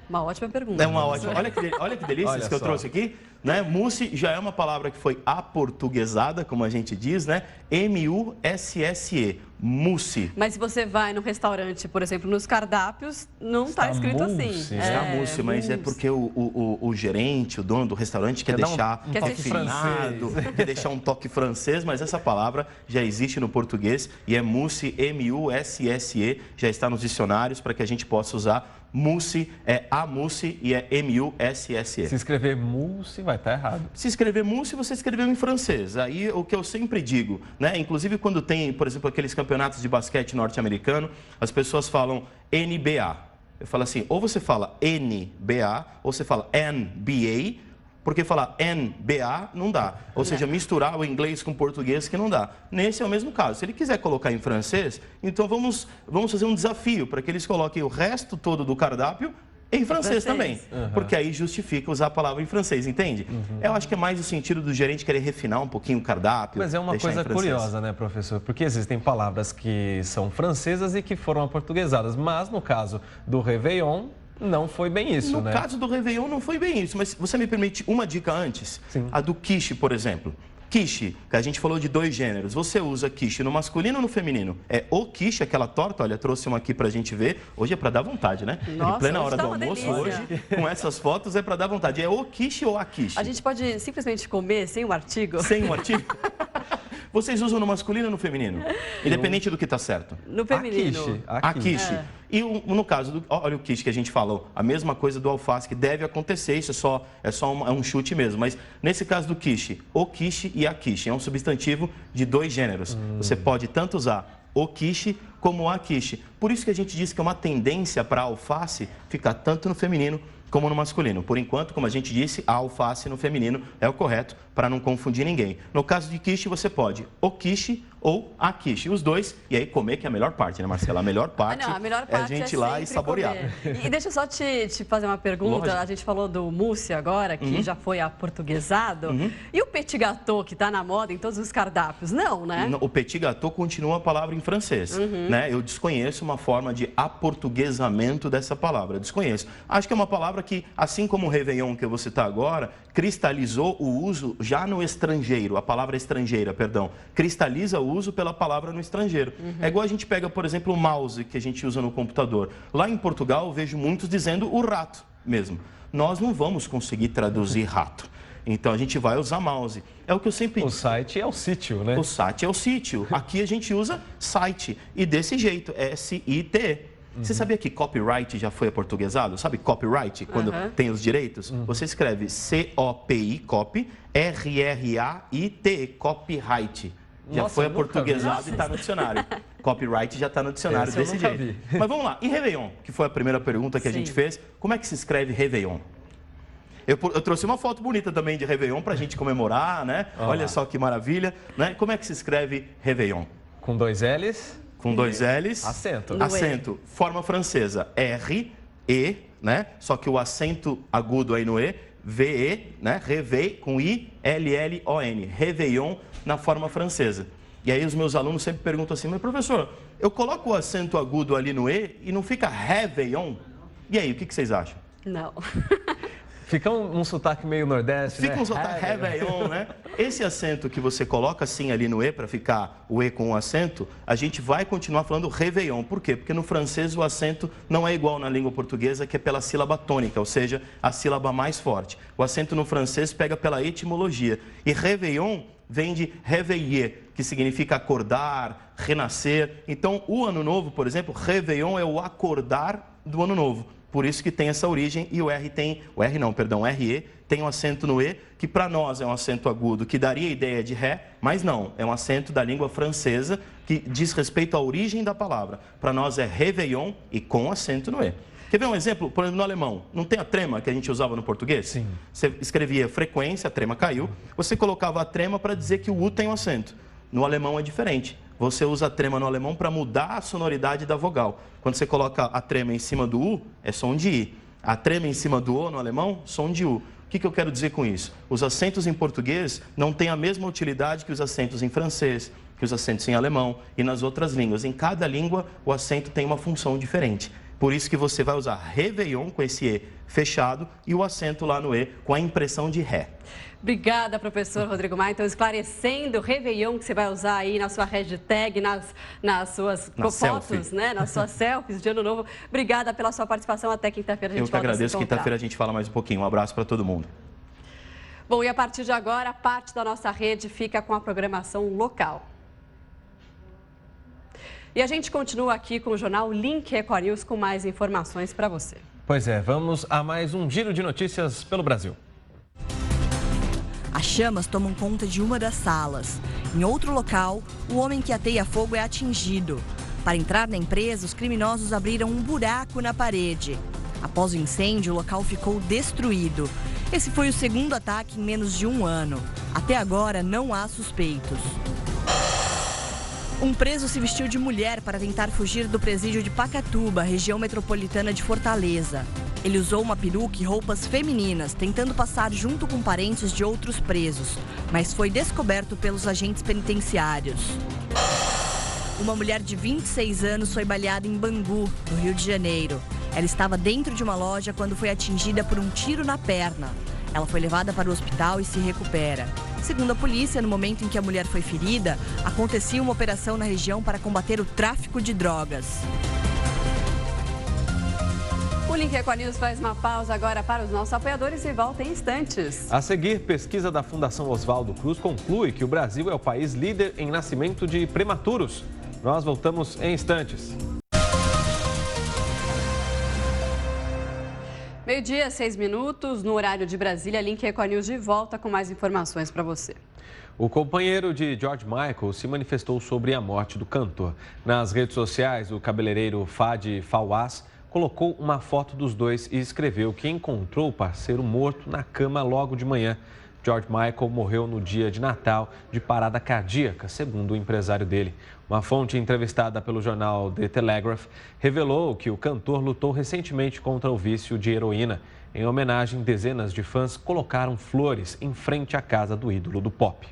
Uma ótima pergunta. É uma ótima. Olha que delícia isso que eu trouxe aqui. Né? Mousse já é uma palavra que foi aportuguesada, como a gente diz, né? M-U-S-S-E, mousse. Mas se você vai no restaurante, por exemplo, nos cardápios, não está escrito assim. Está mousse, mas é porque o gerente, o dono do restaurante quer deixar um toque finado, quer deixar um toque francês, mas essa palavra já existe no português e é mousse, M-U-S-S-E, já está nos dicionários para que a gente possa usar. Mousse é a mousse e é M-U-S-S-E. Se escrever mousse, vai estar errado. Se escrever mousse, você escreveu em francês. Aí o que eu sempre digo, né? Inclusive quando tem, por exemplo, aqueles campeonatos de basquete norte-americano, as pessoas falam NBA. Eu falo assim, ou você fala NBA, ou você fala NBA, porque falar NBA não dá. Ou seja, misturar o inglês com o português que não dá. Nesse é o mesmo caso. Se ele quiser colocar em francês, então vamos fazer um desafio para que eles coloquem o resto todo do cardápio em francês também. Porque aí justifica usar a palavra em francês, entende? Eu acho que é mais o sentido do gerente querer refinar um pouquinho o cardápio. Mas é uma coisa curiosa, né, professor? Porque existem palavras que são francesas e que foram aportuguesadas. Mas no caso do Réveillon, não foi bem isso, né? No caso do Réveillon, não foi bem isso. Mas você me permite uma dica antes? Sim. A do quiche, por exemplo. Quiche, que a gente falou de 2 gêneros. Você usa quiche no masculino ou no feminino? É o quiche, aquela torta, olha, trouxe uma aqui pra gente ver. Hoje é pra dar vontade, né? Nossa, em plena hora tá do almoço, delícia. hoje, com essas fotos, é pra dar vontade. É o quiche ou a quiche? A gente pode simplesmente comer sem o artigo? Sem o artigo? Vocês usam no masculino ou no feminino? Independente do que está certo. No feminino. A quiche. É. E no caso, olha o quiche que a gente falou, a mesma coisa do alface, que deve acontecer, isso é só um chute mesmo. Mas nesse caso do quiche, o quiche e a quiche, é um substantivo de 2 gêneros. Você pode tanto usar o quiche como a quiche. Por isso que a gente diz que é uma tendência para a alface ficar tanto no feminino como no masculino. Por enquanto, como a gente disse, a alface no feminino é o correto para não confundir ninguém. No caso de quiche, você pode o quiche ou a quiche, os dois, e aí comer, que é a melhor parte, né, Marcela? A melhor parte, é a gente ir lá e saborear. E deixa eu só te fazer uma pergunta. Lógico. A gente falou do mousse agora, que já foi aportuguesado. E o petit gâteau, que está na moda em todos os cardápios? Não, né? O petit gâteau continua a palavra em francês, né? Eu desconheço uma forma de aportuguesamento dessa palavra, desconheço. Acho que é uma palavra que, assim como o Réveillon que eu vou citar agora, cristalizou o uso já no estrangeiro, a palavra estrangeira, perdão, cristaliza o uso pela palavra no estrangeiro. É igual a gente pega, por exemplo, o mouse que a gente usa no computador. Lá em Portugal, eu vejo muitos dizendo o rato mesmo. Nós não vamos conseguir traduzir rato. Então, a gente vai usar mouse. É o que eu sempre digo. O site é o sítio, né? O site é o sítio. Aqui a gente usa site. E desse jeito, S-I-T. Você sabia que copyright já foi aportuguesado? Sabe copyright, quando tem os direitos? Você escreve C-O-P-I, copy, R-R-A-I-T, copyright. Já foi aportuguesado e está no dicionário. Copyright já está no dicionário desse jeito. Mas vamos lá. E Réveillon, que foi a primeira pergunta que a gente fez. Como é que se escreve Réveillon? Eu trouxe uma foto bonita também de Réveillon para a gente comemorar, né? Olha só que maravilha. Né? Como é que se escreve Réveillon? Com 2 L's. Com 2 L's. Acento. Acento. Forma francesa. R, E, né? Só que o acento agudo aí no E, V-E, né? Réveil, com I, L-L-O-N. Réveillon na forma francesa. E aí os meus alunos sempre perguntam assim, mas professor, eu coloco o acento agudo ali no E e não fica Réveillon? E aí, o que vocês acham? Não. Fica um sotaque meio nordeste, Fica né? um sotaque Réveillon, né? Esse acento que você coloca assim ali no E, para ficar o E com o acento, a gente vai continuar falando Réveillon. Por quê? Porque no francês o acento não é igual na língua portuguesa, que é pela sílaba tônica, ou seja, a sílaba mais forte. O acento no francês pega pela etimologia. E Réveillon vem de réveiller, que significa acordar, renascer. Então, o Ano Novo, por exemplo, Réveillon é o acordar do Ano Novo. Por isso que tem essa origem e o RE tem um acento no E, que para nós é um acento agudo, que daria a ideia de Ré, mas não, é um acento da língua francesa que diz respeito à origem da palavra. Para nós é Réveillon e com acento no E. Quer ver um exemplo? Por exemplo, no alemão, não tem a trema que a gente usava no português? Sim. Você escrevia frequência, a trema caiu, você colocava a trema para dizer que o U tem um acento. No alemão é diferente. Você usa a trema no alemão para mudar a sonoridade da vogal. Quando você coloca a trema em cima do U, é som de I. A trema em cima do O no alemão, som de U. O que eu quero dizer com isso? Os acentos em português não têm a mesma utilidade que os acentos em francês, que os acentos em alemão e nas outras línguas. Em cada língua, o acento tem uma função diferente. Por isso que você vai usar Réveillon com esse E fechado e o acento lá no E com a impressão de Ré. Obrigada, professor Rodrigo Maia. Então, esclarecendo o Réveillon que você vai usar aí na sua hashtag, nas suas fotos, né? Nas suas selfies de Ano Novo. Obrigada pela sua participação. Até quinta-feira a gente volta a se encontrar. Eu que agradeço. Quinta-feira a gente fala mais um pouquinho. Um abraço para todo mundo. Bom, e a partir de agora, parte da nossa rede fica com a programação local. E a gente continua aqui com o jornal Link Record News com mais informações para você. Pois é, vamos a mais um giro de notícias pelo Brasil. As chamas tomam conta de uma das salas. Em outro local, o homem que ateia fogo é atingido. Para entrar na empresa, os criminosos abriram um buraco na parede. Após o incêndio, o local ficou destruído. Esse foi o segundo ataque em menos de um ano. Até agora, não há suspeitos. Um preso se vestiu de mulher para tentar fugir do presídio de Pacatuba, região metropolitana de Fortaleza. Ele usou uma peruca e roupas femininas, tentando passar junto com parentes de outros presos, mas foi descoberto pelos agentes penitenciários. Uma mulher de 26 anos foi baleada em Bangu, no Rio de Janeiro. Ela estava dentro de uma loja quando foi atingida por um tiro na perna. Ela foi levada para o hospital e se recupera. Segundo a polícia, no momento em que a mulher foi ferida, acontecia uma operação na região para combater o tráfico de drogas. O Link Record News faz uma pausa agora para os nossos apoiadores e volta em instantes. A seguir, pesquisa da Fundação Oswaldo Cruz conclui que o Brasil é o país líder em nascimento de prematuros. Nós voltamos em instantes. Meio-dia, 6 minutos, no horário de Brasília, Link Record News de volta com mais informações para você. O companheiro de George Michael se manifestou sobre a morte do cantor. Nas redes sociais, o cabeleireiro Fadi Fawaz colocou uma foto dos dois e escreveu que encontrou o parceiro morto na cama logo de manhã. George Michael morreu no dia de Natal de parada cardíaca, segundo o empresário dele. Uma fonte entrevistada pelo jornal The Telegraph revelou que o cantor lutou recentemente contra o vício de heroína. Em homenagem, dezenas de fãs colocaram flores em frente à casa do ídolo do pop.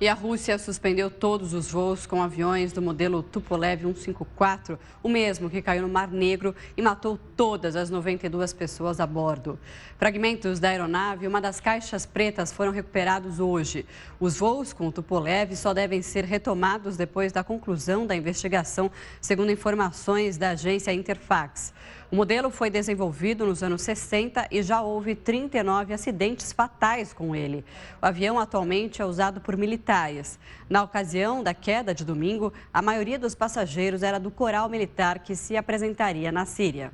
E a Rússia suspendeu todos os voos com aviões do modelo Tupolev 154, o mesmo que caiu no Mar Negro e matou todas as 92 pessoas a bordo. Fragmentos da aeronave e uma das caixas pretas foram recuperados hoje. Os voos com o Tupolev só devem ser retomados depois da conclusão da investigação, segundo informações da agência Interfax. O modelo foi desenvolvido nos anos 60 e já houve 39 acidentes fatais com ele. O avião atualmente é usado por militares. Na ocasião da queda de domingo, a maioria dos passageiros era do coral militar que se apresentaria na Síria.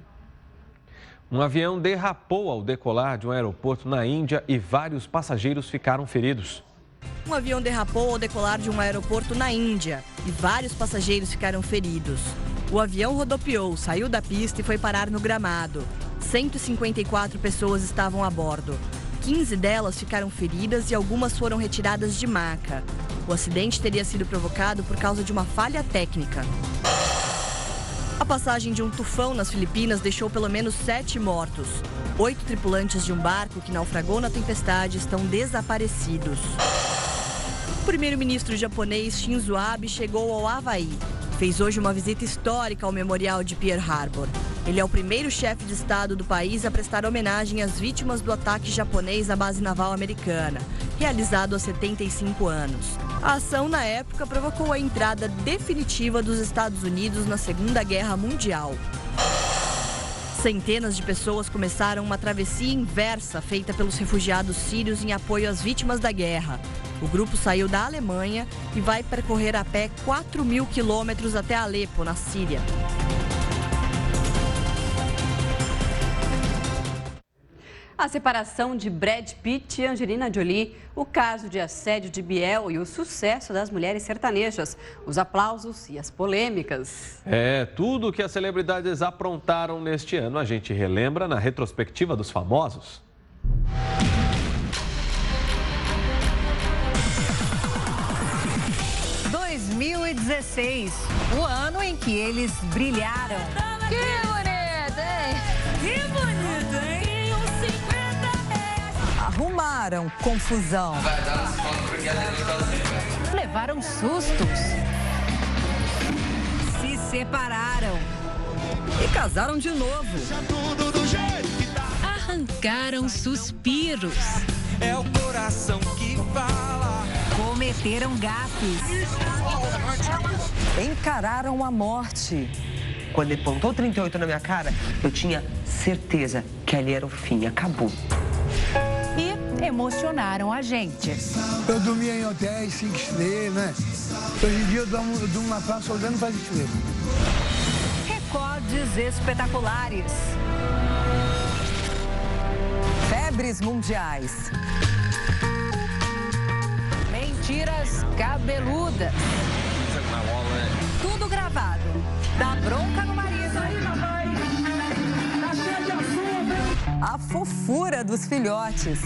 Um avião derrapou ao decolar de um aeroporto na Índia e vários passageiros ficaram feridos. Um avião derrapou ao decolar de um aeroporto na Índia e vários passageiros ficaram feridos. O avião rodopiou, saiu da pista e foi parar no gramado. 154 pessoas estavam a bordo. 15 delas ficaram feridas e algumas foram retiradas de maca. O acidente teria sido provocado por causa de uma falha técnica. A passagem de um tufão nas Filipinas deixou pelo menos 7 mortos. 8 tripulantes de um barco que naufragou na tempestade estão desaparecidos. O primeiro-ministro japonês Shinzo Abe chegou ao Havaí. Fez hoje uma visita histórica ao memorial de Pearl Harbor. Ele é o primeiro chefe de estado do país a prestar homenagem às vítimas do ataque japonês à base naval americana, realizado há 75 anos. A ação, na época, provocou a entrada definitiva dos Estados Unidos na Segunda Guerra Mundial. Centenas de pessoas começaram uma travessia inversa feita pelos refugiados sírios em apoio às vítimas da guerra. O grupo saiu da Alemanha e vai percorrer a pé 4.000 quilômetros até Alepo, na Síria. A separação de Brad Pitt e Angelina Jolie, o caso de assédio de Biel e o sucesso das mulheres sertanejas, os aplausos e as polêmicas. Tudo que as celebridades aprontaram neste ano, a gente relembra na retrospectiva dos famosos. O ano em que eles brilharam. Que bonito, hein? Que bonito, hein? Arrumaram confusão. Levaram sustos. Se separaram. E casaram de novo. Arrancaram suspiros. É o coração que fala. Cometeram gafes. Encararam a morte. Quando ele pontou 38 na minha cara, eu tinha certeza que ali era o fim, acabou. E emocionaram a gente. Eu dormia em hotéis 5 estrelas, né? Hoje em dia eu durmo na praça olhando para as estrelas. Recordes espetaculares. Febres mundiais. Mentiras cabeludas. Tudo gravado. Dá bronca no marido. A fofura dos filhotes.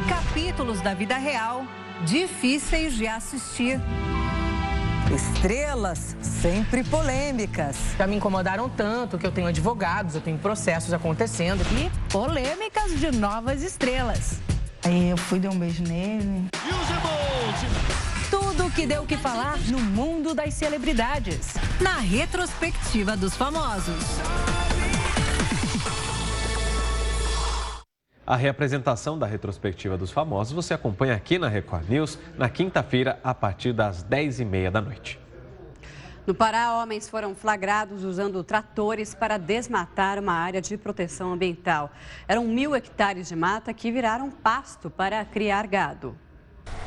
Capítulos da vida real difíceis de assistir. Estrelas sempre polêmicas. Já me incomodaram tanto que eu tenho advogados, eu tenho processos acontecendo. E polêmicas de novas estrelas. Aí eu fui dar um beijo nele. Tudo que deu o que falar no mundo das celebridades. Na retrospectiva dos famosos. A reapresentação da retrospectiva dos famosos você acompanha aqui na Record News na quinta-feira a partir das 10h30 da noite. No Pará, homens foram flagrados usando tratores para desmatar uma área de proteção ambiental. Eram 1.000 hectares de mata que viraram pasto para criar gado.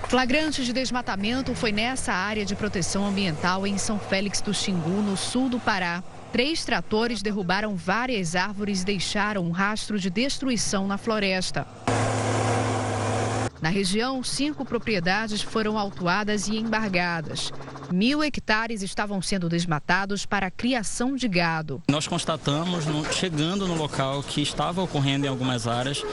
Flagrante de desmatamento foi nessa área de proteção ambiental em São Félix do Xingu, no sul do Pará. 3 tratores derrubaram várias árvores e deixaram um rastro de destruição na floresta. Na região, 5 propriedades foram autuadas e embargadas. 1.000 hectares estavam sendo desmatados para a criação de gado. Nós constatamos, chegando no local, que estava ocorrendo em algumas áreas,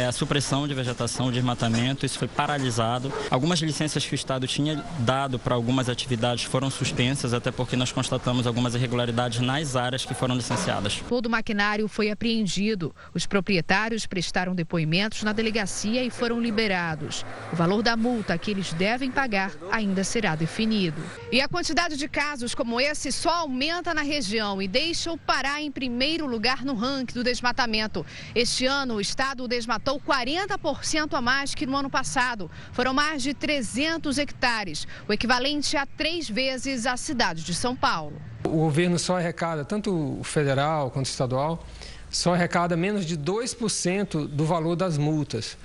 a supressão de vegetação, desmatamento, isso foi paralisado. Algumas licenças que o Estado tinha dado para algumas atividades foram suspensas, até porque nós constatamos algumas irregularidades nas áreas que foram licenciadas. Todo o maquinário foi apreendido. Os proprietários prestaram depoimentos na delegacia e foram liberados. O valor da multa que eles devem pagar ainda será definido. E a quantidade de casos como esse só aumenta na região e deixa o Pará em primeiro lugar no ranking do desmatamento. Este ano, o estado desmatou 40% a mais que no ano passado. Foram mais de 300 hectares, o equivalente a 3 vezes a cidade de São Paulo. O governo só arrecada, tanto o federal quanto o estadual, só arrecada menos de 2% do valor das multas.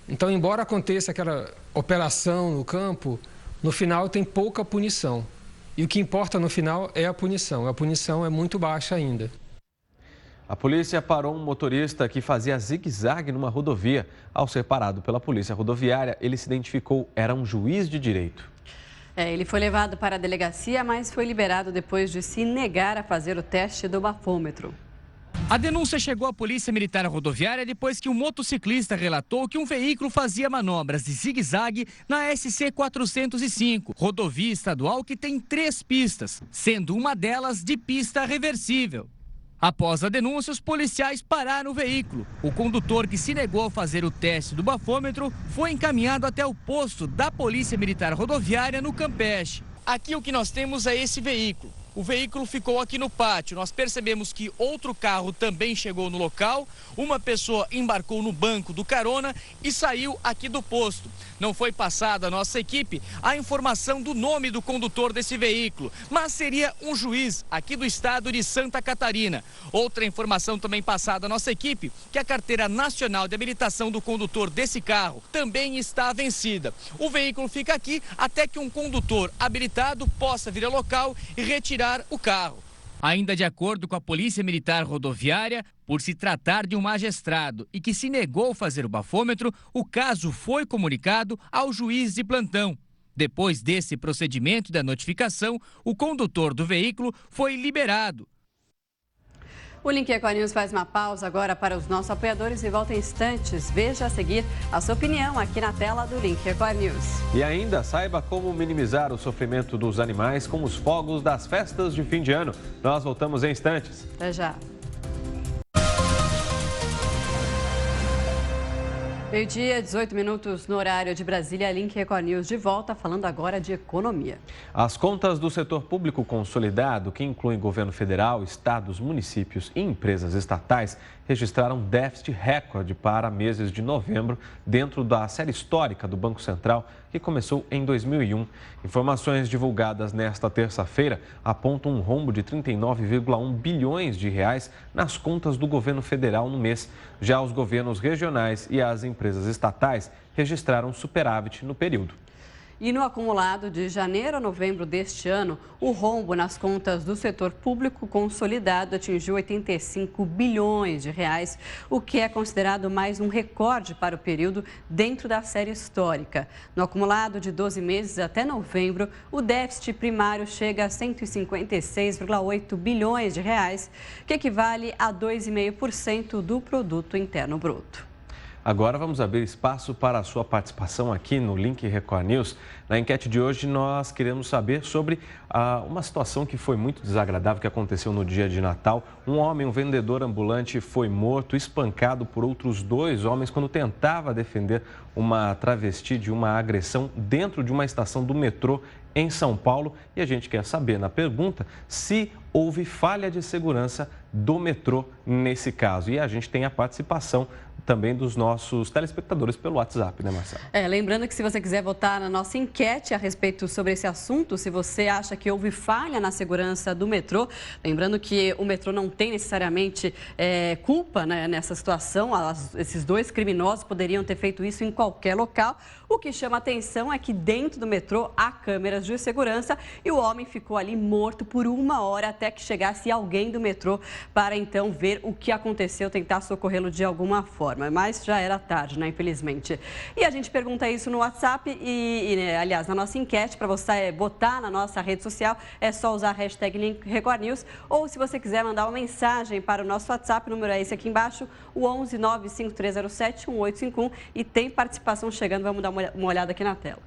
Então, embora aconteça aquela operação no campo, no final tem pouca punição. E o que importa no final é a punição. A punição é muito baixa ainda. A polícia parou um motorista que fazia zigue-zague numa rodovia. Ao ser parado pela polícia rodoviária, ele se identificou, era um juiz de direito. Ele foi levado para a delegacia, mas foi liberado depois de se negar a fazer o teste do bafômetro. A denúncia chegou à Polícia Militar Rodoviária depois que um motociclista relatou que um veículo fazia manobras de zigue-zague na SC 405, rodovia estadual que tem 3 pistas, sendo uma delas de pista reversível. Após a denúncia, os policiais pararam o veículo. O condutor, que se negou a fazer o teste do bafômetro, foi encaminhado até o posto da Polícia Militar Rodoviária no Campeche. Aqui o que nós temos é esse veículo. O veículo ficou aqui no pátio. Nós percebemos que outro carro também chegou no local. Uma pessoa embarcou no banco do carona e saiu aqui do posto. Não foi passada à nossa equipe a informação do nome do condutor desse veículo, mas seria um juiz aqui do estado de Santa Catarina. Outra informação também passada à nossa equipe, que a carteira nacional de habilitação do condutor desse carro também está vencida. O veículo fica aqui até que um condutor habilitado possa vir ao local e retirar o carro. Ainda de acordo com a Polícia Militar Rodoviária, por se tratar de um magistrado e que se negou a fazer o bafômetro, o caso foi comunicado ao juiz de plantão. Depois desse procedimento da notificação, o condutor do veículo foi liberado. O Link Record News faz uma pausa agora para os nossos apoiadores e volta em instantes. Veja a seguir a sua opinião aqui na tela do Link Record News. E ainda saiba como minimizar o sofrimento dos animais com os fogos das festas de fim de ano. Nós voltamos em instantes. Até já. Meio-dia, 18 minutos no horário de Brasília, Link Record News de volta, falando agora de economia. As contas do setor público consolidado, que incluem governo federal, estados, municípios e empresas estatais, registraram déficit recorde para meses de novembro, dentro da série histórica do Banco Central, que começou em 2001. Informações divulgadas nesta terça-feira apontam um rombo de 39,1 bilhões de reais nas contas do governo federal no mês. Já os governos regionais e as empresas estatais registraram superávit no período. E no acumulado de janeiro a novembro deste ano, o rombo nas contas do setor público consolidado atingiu 85 bilhões de reais, o que é considerado mais um recorde para o período dentro da série histórica. No acumulado de 12 meses até novembro, o déficit primário chega a 156,8 bilhões de reais, que equivale a 2,5% do produto interno bruto. Agora vamos abrir espaço para a sua participação aqui no Link Record News. Na enquete de hoje nós queremos saber sobre uma situação que foi muito desagradável que aconteceu no dia de Natal. Um homem, um vendedor ambulante, foi morto, espancado por outros 2 homens quando tentava defender uma travesti de uma agressão dentro de uma estação do metrô em São Paulo. E a gente quer saber na pergunta se houve falha de segurança do metrô nesse caso. E a gente tem a participação também dos nossos telespectadores pelo WhatsApp, né, Marcelo? Lembrando que se você quiser votar na nossa enquete a respeito sobre esse assunto, se você acha que houve falha na segurança do metrô, lembrando que o metrô não tem necessariamente culpa, né, nessa situação, esses 2 criminosos poderiam ter feito isso em qualquer local. O que chama atenção é que dentro do metrô há câmeras de segurança e o homem ficou ali morto por 1 hora até que chegasse alguém do metrô para então ver o que aconteceu, tentar socorrê-lo de alguma forma. Mas já era tarde, né, infelizmente. E a gente pergunta isso no WhatsApp aliás, na nossa enquete, para você botar na nossa rede social, é só usar a hashtag Link Record News, ou se você quiser mandar uma mensagem para o nosso WhatsApp, o número é esse aqui embaixo, o 11 95307 1851, e tem participação chegando, vamos dar uma olhada aqui na tela.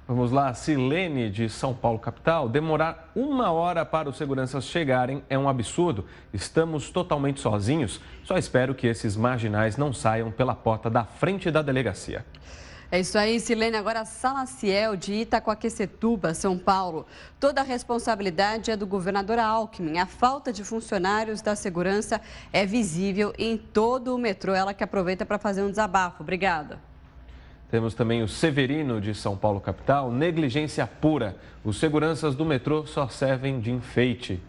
Vamos lá, Silene de São Paulo, capital. Demorar 1 hora para os seguranças chegarem é um absurdo. Estamos totalmente sozinhos. Só espero que esses marginais não saiam pela porta da frente da delegacia. É isso aí, Silene. Agora, Salaciel, de Itacoaquecetuba, São Paulo. Toda a responsabilidade é do governador Alckmin. A falta de funcionários da segurança é visível em todo o metrô. Ela que aproveita para fazer um desabafo. Obrigada. Temos também o Severino, de São Paulo, capital. Negligência pura. Os seguranças do metrô só servem de enfeite.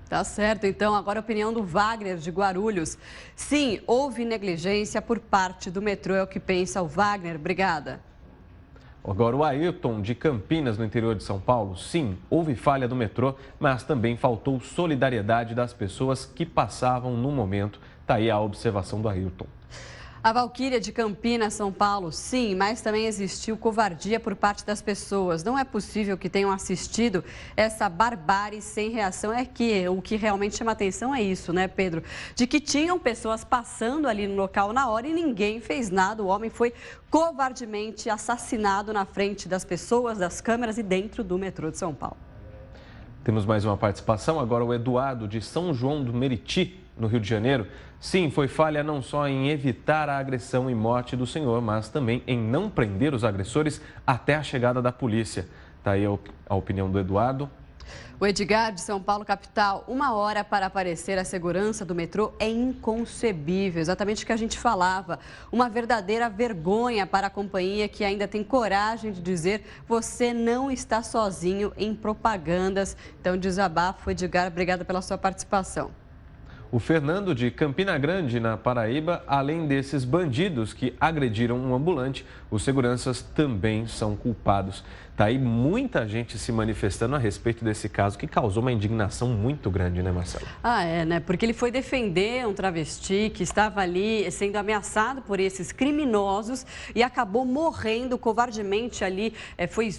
Tá certo, então. Agora a opinião do Wagner, de Guarulhos. Sim, houve negligência por parte do metrô, é o que pensa o Wagner. Obrigada. Agora o Ayrton, de Campinas, no interior de São Paulo. Sim, houve falha do metrô, mas também faltou solidariedade das pessoas que passavam no momento. Tá aí a observação do Ayrton. A Valquíria de Campinas, São Paulo, sim, mas também existiu covardia por parte das pessoas. Não é possível que tenham assistido essa barbárie sem reação. É que o que realmente chama atenção é isso, né, Pedro? De que tinham pessoas passando ali no local na hora e ninguém fez nada. O homem foi covardemente assassinado na frente das pessoas, das câmeras e dentro do metrô de São Paulo. Temos mais uma participação. Agora o Eduardo de São João do Meriti, no Rio de Janeiro. Sim, foi falha não só em evitar a agressão e morte do senhor, mas também em não prender os agressores até a chegada da polícia. Está aí a opinião do Eduardo. O Edgar, de São Paulo, capital, 1 hora para aparecer a segurança do metrô é inconcebível. Exatamente o que a gente falava. Uma verdadeira vergonha para a companhia que ainda tem coragem de dizer você não está sozinho em propagandas. Então, desabafo, Edgar, obrigada pela sua participação. O Fernando de Campina Grande, na Paraíba, além desses bandidos que agrediram um ambulante, os seguranças também são culpados. Está aí muita gente se manifestando a respeito desse caso que causou uma indignação muito grande, né, Marcela? Né? Porque ele foi defender um travesti que estava ali sendo ameaçado por esses criminosos e acabou morrendo covardemente ali, foi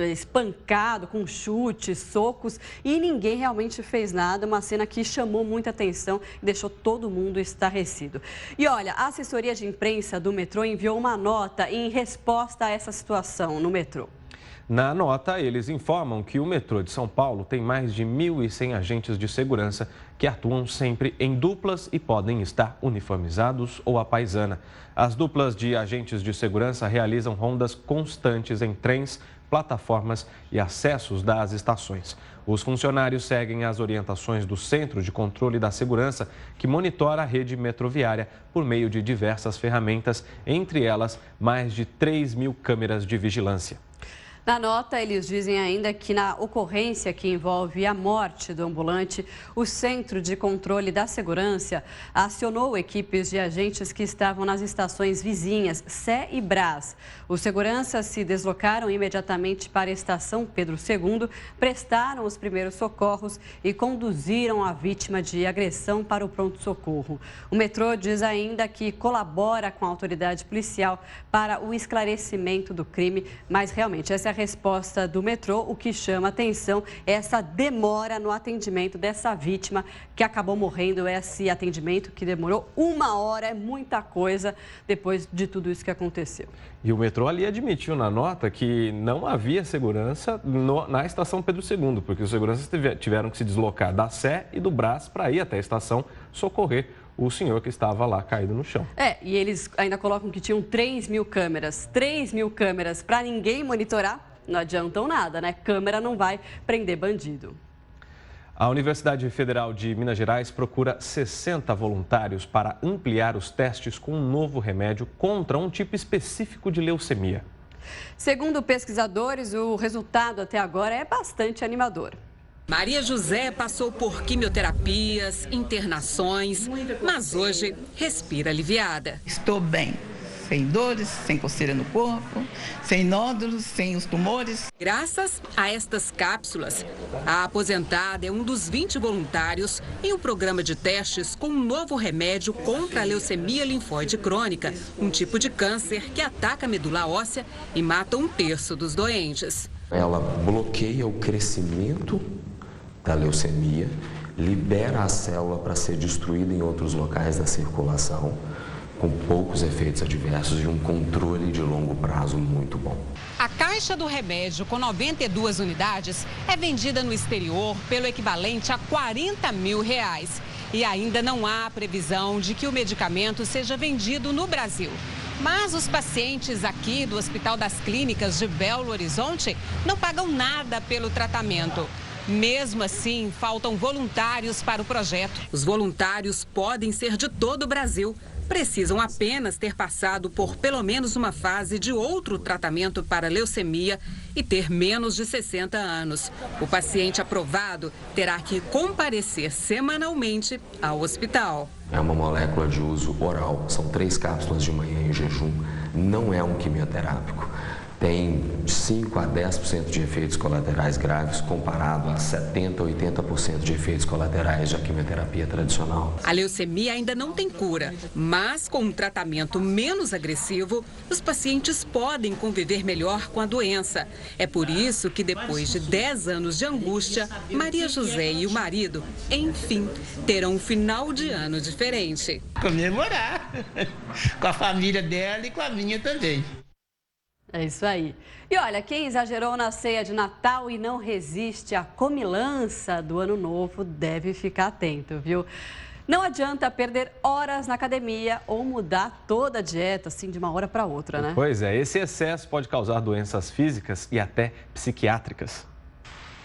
espancado com chutes, socos e ninguém realmente fez nada. Uma cena que chamou muita atenção e deixou todo mundo estarrecido. E olha, a assessoria de imprensa do metrô enviou uma nota em resposta a essa situação no metrô. Na nota, eles informam que o metrô de São Paulo tem mais de 1.100 agentes de segurança que atuam sempre em duplas e podem estar uniformizados ou à paisana. As duplas de agentes de segurança realizam rondas constantes em trens, plataformas e acessos das estações. Os funcionários seguem as orientações do Centro de Controle da Segurança, que monitora a rede metroviária por meio de diversas ferramentas, entre elas mais de 3.000 câmeras de vigilância. Na nota, eles dizem ainda que na ocorrência que envolve a morte do ambulante, o Centro de Controle da Segurança acionou equipes de agentes que estavam nas estações vizinhas, Sé e Brás. Os seguranças se deslocaram imediatamente para a estação Pedro II, prestaram os primeiros socorros e conduziram a vítima de agressão para o pronto-socorro. O metrô diz ainda que colabora com a autoridade policial para o esclarecimento do crime, mas realmente essa é a resposta do metrô. O que chama atenção é essa demora no atendimento dessa vítima que acabou morrendo. Esse atendimento que demorou 1 hora, é muita coisa depois de tudo isso que aconteceu. E o metrô ali admitiu na nota que não havia segurança na estação Pedro II, porque os seguranças tiveram que se deslocar da Sé e do Brás para ir até a estação socorrer o senhor que estava lá caído no chão. E eles ainda colocam que tinham 3.000 câmeras. 3.000 câmeras para ninguém monitorar, não adiantam nada, né? Câmera não vai prender bandido. A Universidade Federal de Minas Gerais procura 60 voluntários para ampliar os testes com um novo remédio contra um tipo específico de leucemia. Segundo pesquisadores, o resultado até agora é bastante animador. Maria José passou por quimioterapias, internações, mas hoje respira aliviada. Estou bem, sem dores, sem coceira no corpo, sem nódulos, sem os tumores. Graças a estas cápsulas, a aposentada é um dos 20 voluntários em um programa de testes com um novo remédio contra a leucemia linfóide crônica, um tipo de câncer que ataca a medula óssea e mata 1/3 dos doentes. Ela bloqueia o crescimento da leucemia, libera a célula para ser destruída em outros locais da circulação, com poucos efeitos adversos e um controle de longo prazo muito bom. A caixa do remédio, com 92 unidades, é vendida no exterior pelo equivalente a R$40 mil. E ainda não há previsão de que o medicamento seja vendido no Brasil. Mas os pacientes aqui do Hospital das Clínicas de Belo Horizonte não pagam nada pelo tratamento. Mesmo assim, faltam voluntários para o projeto. Os voluntários podem ser de todo o Brasil. Precisam apenas ter passado por pelo menos uma fase de outro tratamento para leucemia e ter menos de 60 anos. O paciente aprovado terá que comparecer semanalmente ao hospital. É uma molécula de uso oral, são 3 cápsulas de manhã em jejum, não é um quimioterápico. tem 5 a 10% de efeitos colaterais graves comparado a 70 a 80% de efeitos colaterais da quimioterapia tradicional. A leucemia ainda não tem cura, mas com um tratamento menos agressivo, os pacientes podem conviver melhor com a doença. É por isso que depois de 10 anos de angústia, Maria José e o marido, enfim, terão um final de ano diferente. Comemorar com a família dela e com a minha também. É isso aí. E olha, quem exagerou na ceia de Natal e não resiste à comilança do Ano Novo deve ficar atento, viu? Não adianta perder horas na academia ou mudar toda a dieta assim de uma hora para outra, né? Pois é, esse excesso pode causar doenças físicas e até psiquiátricas.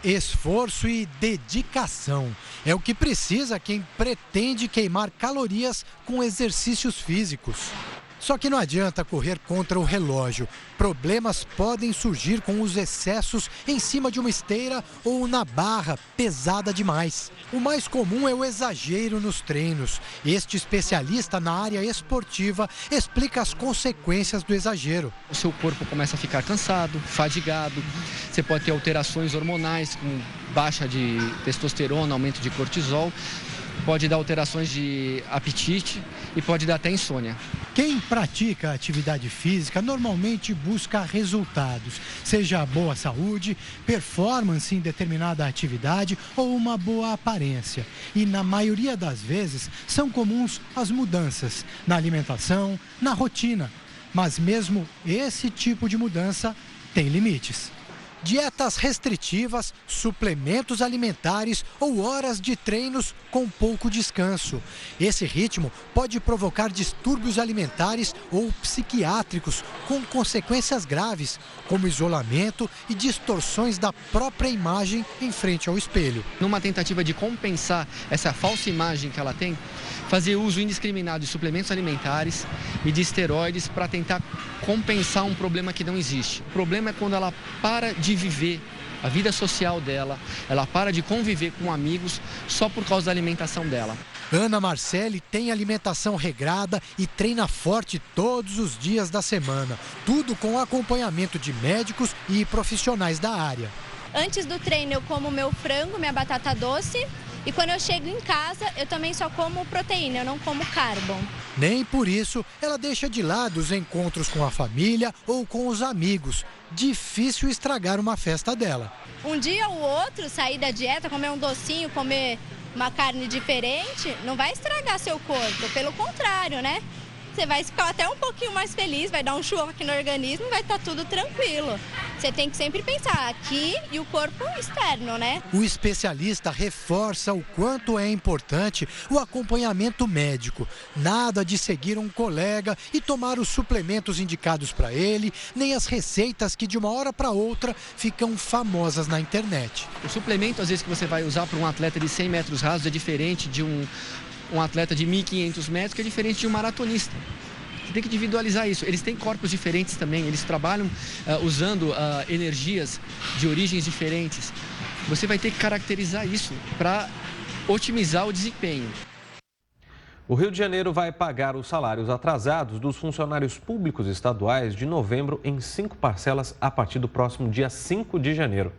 Esforço e dedicação é o que precisa quem pretende queimar calorias com exercícios físicos. Só que não adianta correr contra o relógio. Problemas podem surgir com os excessos em cima de uma esteira ou na barra pesada demais. O mais comum é o exagero nos treinos. Este especialista na área esportiva explica as consequências do exagero. O seu corpo começa a ficar cansado, fadigado. Você pode ter alterações hormonais, como baixa de testosterona, aumento de cortisol. Pode dar alterações de apetite e pode dar até insônia. Quem pratica atividade física normalmente busca resultados, seja boa saúde, performance em determinada atividade ou uma boa aparência. E na maioria das vezes são comuns as mudanças na alimentação, na rotina. Mas mesmo esse tipo de mudança tem limites. Dietas restritivas, suplementos alimentares ou horas de treinos com pouco descanso. Esse ritmo pode provocar distúrbios alimentares ou psiquiátricos com consequências graves, como isolamento e distorções da própria imagem em frente ao espelho. Numa tentativa de compensar essa falsa imagem que ela tem, fazer uso indiscriminado de suplementos alimentares e de esteroides para tentar compensar um problema que não existe. O problema é quando ela para de viver a vida social dela, ela para de conviver com amigos só por causa da alimentação dela. Ana Marcelli tem alimentação regrada e treina forte todos os dias da semana. Tudo com acompanhamento de médicos e profissionais da área. Antes do treino eu como meu frango, minha batata doce. E quando eu chego em casa, eu também só como proteína, eu não como carbo. Nem por isso ela deixa de lado os encontros com a família ou com os amigos. Difícil estragar uma festa dela. Um dia ou outro, sair da dieta, comer um docinho, comer uma carne diferente, não vai estragar seu corpo. Pelo contrário, né? Você vai ficar até um pouquinho mais feliz, vai dar um choque no organismo, vai estar tudo tranquilo. Você tem que sempre pensar aqui e o corpo externo, né? O especialista reforça o quanto é importante o acompanhamento médico. Nada de seguir um colega e tomar os suplementos indicados para ele, nem as receitas que de uma hora para outra ficam famosas na internet. O suplemento, às vezes, que você vai usar para um atleta de 100 metros rasos é diferente de um atleta de 1.500 metros, que é diferente de um maratonista. Você tem que individualizar isso. Eles têm corpos diferentes também, eles trabalham usando energias de origens diferentes. Você vai ter que caracterizar isso para otimizar o desempenho. O Rio de Janeiro vai pagar os salários atrasados dos funcionários públicos estaduais de novembro em 5 parcelas a partir do próximo dia 5 de janeiro.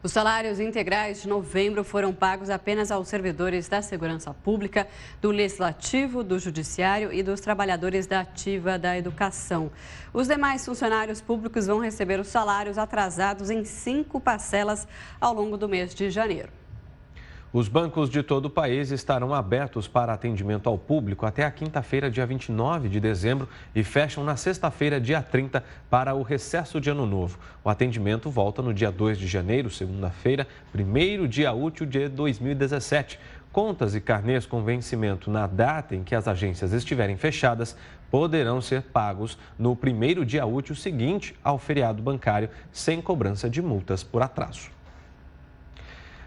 Os salários integrais de novembro foram pagos apenas aos servidores da Segurança Pública, do Legislativo, do Judiciário e dos trabalhadores da Ativa da Educação. Os demais funcionários públicos vão receber os salários atrasados em 5 parcelas ao longo do mês de janeiro. Os bancos de todo o país estarão abertos para atendimento ao público até a quinta-feira, dia 29 de dezembro, e fecham na sexta-feira, dia 30, para o recesso de Ano Novo. O atendimento volta no dia 2 de janeiro, segunda-feira, primeiro dia útil de 2017. Contas e carnês com vencimento na data em que as agências estiverem fechadas poderão ser pagos no primeiro dia útil seguinte ao feriado bancário, sem cobrança de multas por atraso.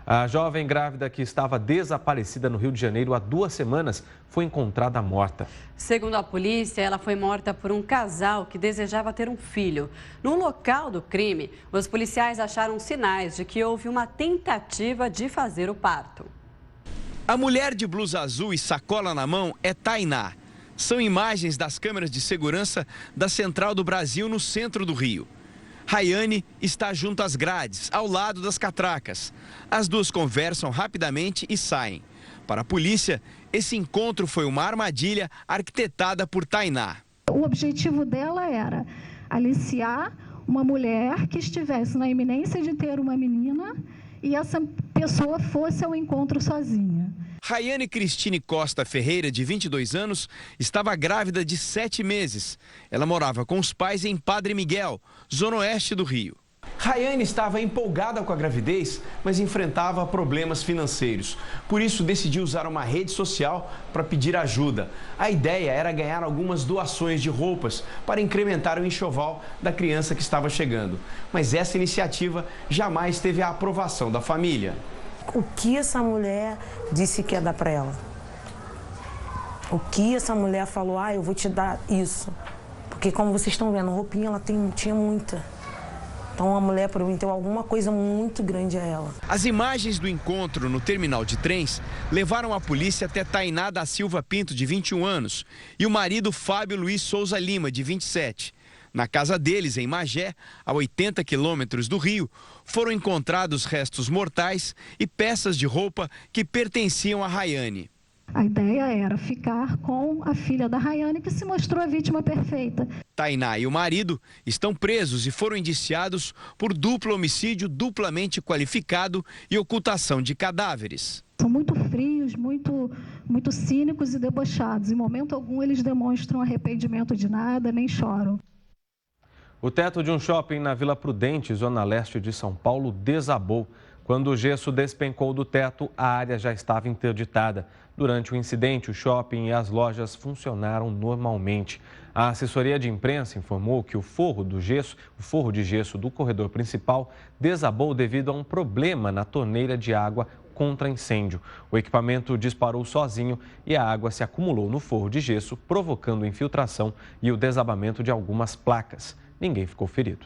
A jovem grávida que estava desaparecida no Rio de Janeiro há 2 semanas foi encontrada morta. Segundo a polícia, ela foi morta por um casal que desejava ter um filho. No local do crime, os policiais acharam sinais de que houve uma tentativa de fazer o parto. A mulher de blusa azul e sacola na mão é Tainá. São imagens das câmeras de segurança da Central do Brasil no centro do Rio. Rayane está junto às grades, ao lado das catracas. As duas conversam rapidamente e saem. Para a polícia, esse encontro foi uma armadilha arquitetada por Tainá. O objetivo dela era aliciar uma mulher que estivesse na iminência de ter uma menina e essa pessoa fosse ao encontro sozinha. Rayane Cristine Costa Ferreira, de 22 anos, estava grávida de 7 meses. Ela morava com os pais em Padre Miguel, zona oeste do Rio. Rayane estava empolgada com a gravidez, mas enfrentava problemas financeiros. Por isso, decidiu usar uma rede social para pedir ajuda. A ideia era ganhar algumas doações de roupas para incrementar o enxoval da criança que estava chegando. Mas essa iniciativa jamais teve a aprovação da família. O que essa mulher disse que ia dar para ela? O que essa mulher falou, eu vou te dar isso. Porque como vocês estão vendo, roupinha ela tinha muita. Então a mulher prometeu alguma coisa muito grande a ela. As imagens do encontro no terminal de trens levaram a polícia até Tainá da Silva Pinto, de 21 anos, e o marido Fábio Luiz Souza Lima, de 27. Na casa deles, em Magé, a 80 quilômetros do Rio, foram encontrados restos mortais e peças de roupa que pertenciam a Rayane. A ideia era ficar com a filha da Rayane, que se mostrou a vítima perfeita. Tainá e o marido estão presos e foram indiciados por duplo homicídio duplamente qualificado e ocultação de cadáveres. São muito frios, muito cínicos e debochados. Em momento algum eles demonstram arrependimento de nada, nem choram. O teto de um shopping na Vila Prudente, zona leste de São Paulo, desabou. Quando o gesso despencou do teto, a área já estava interditada. Durante o incidente, o shopping e as lojas funcionaram normalmente. A assessoria de imprensa informou que o forro de gesso do corredor principal desabou devido a um problema na torneira de água contra incêndio. O equipamento disparou sozinho e a água se acumulou no forro de gesso, provocando infiltração e o desabamento de algumas placas. Ninguém ficou ferido.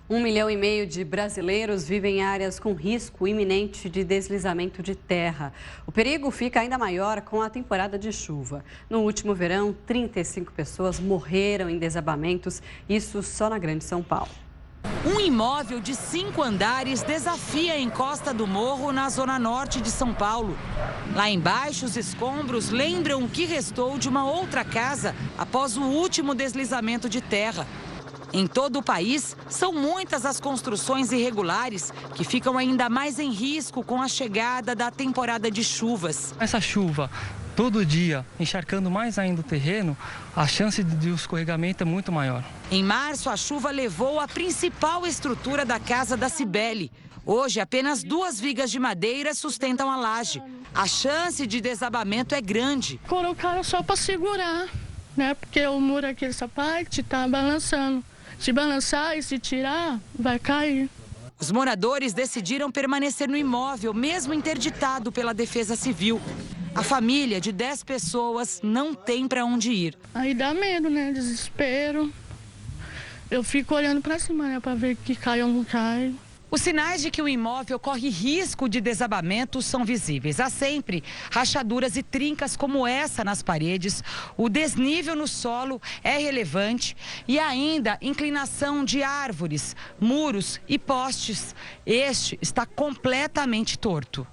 1,5 milhão de brasileiros vivem em áreas com risco iminente de deslizamento de terra. O perigo fica ainda maior com a temporada de chuva. No último verão, 35 pessoas morreram em desabamentos, isso só na Grande São Paulo. Um imóvel de 5 andares desafia a encosta do morro na zona norte de São Paulo. Lá embaixo, os escombros lembram o que restou de uma outra casa após o último deslizamento de terra. Em todo o país, são muitas as construções irregulares que ficam ainda mais em risco com a chegada da temporada de chuvas. Essa chuva, todo dia, encharcando mais ainda o terreno, a chance de escorregamento é muito maior. Em março, a chuva levou a principal estrutura da casa da Cibele. Hoje, apenas 2 vigas de madeira sustentam a laje. A chance de desabamento é grande. Colocaram só para segurar, né? Porque o muro aqui, essa parte, está balançando. Se balançar e se tirar, vai cair. Os moradores decidiram permanecer no imóvel, mesmo interditado pela Defesa Civil. A família de 10 pessoas não tem para onde ir. Aí dá medo, né? Desespero. Eu fico olhando para cima, né? Para ver que cai ou não cai. Os sinais de que o imóvel corre risco de desabamento são visíveis. Há sempre rachaduras e trincas como essa nas paredes, o desnível no solo é relevante e ainda inclinação de árvores, muros e postes. Este está completamente torto.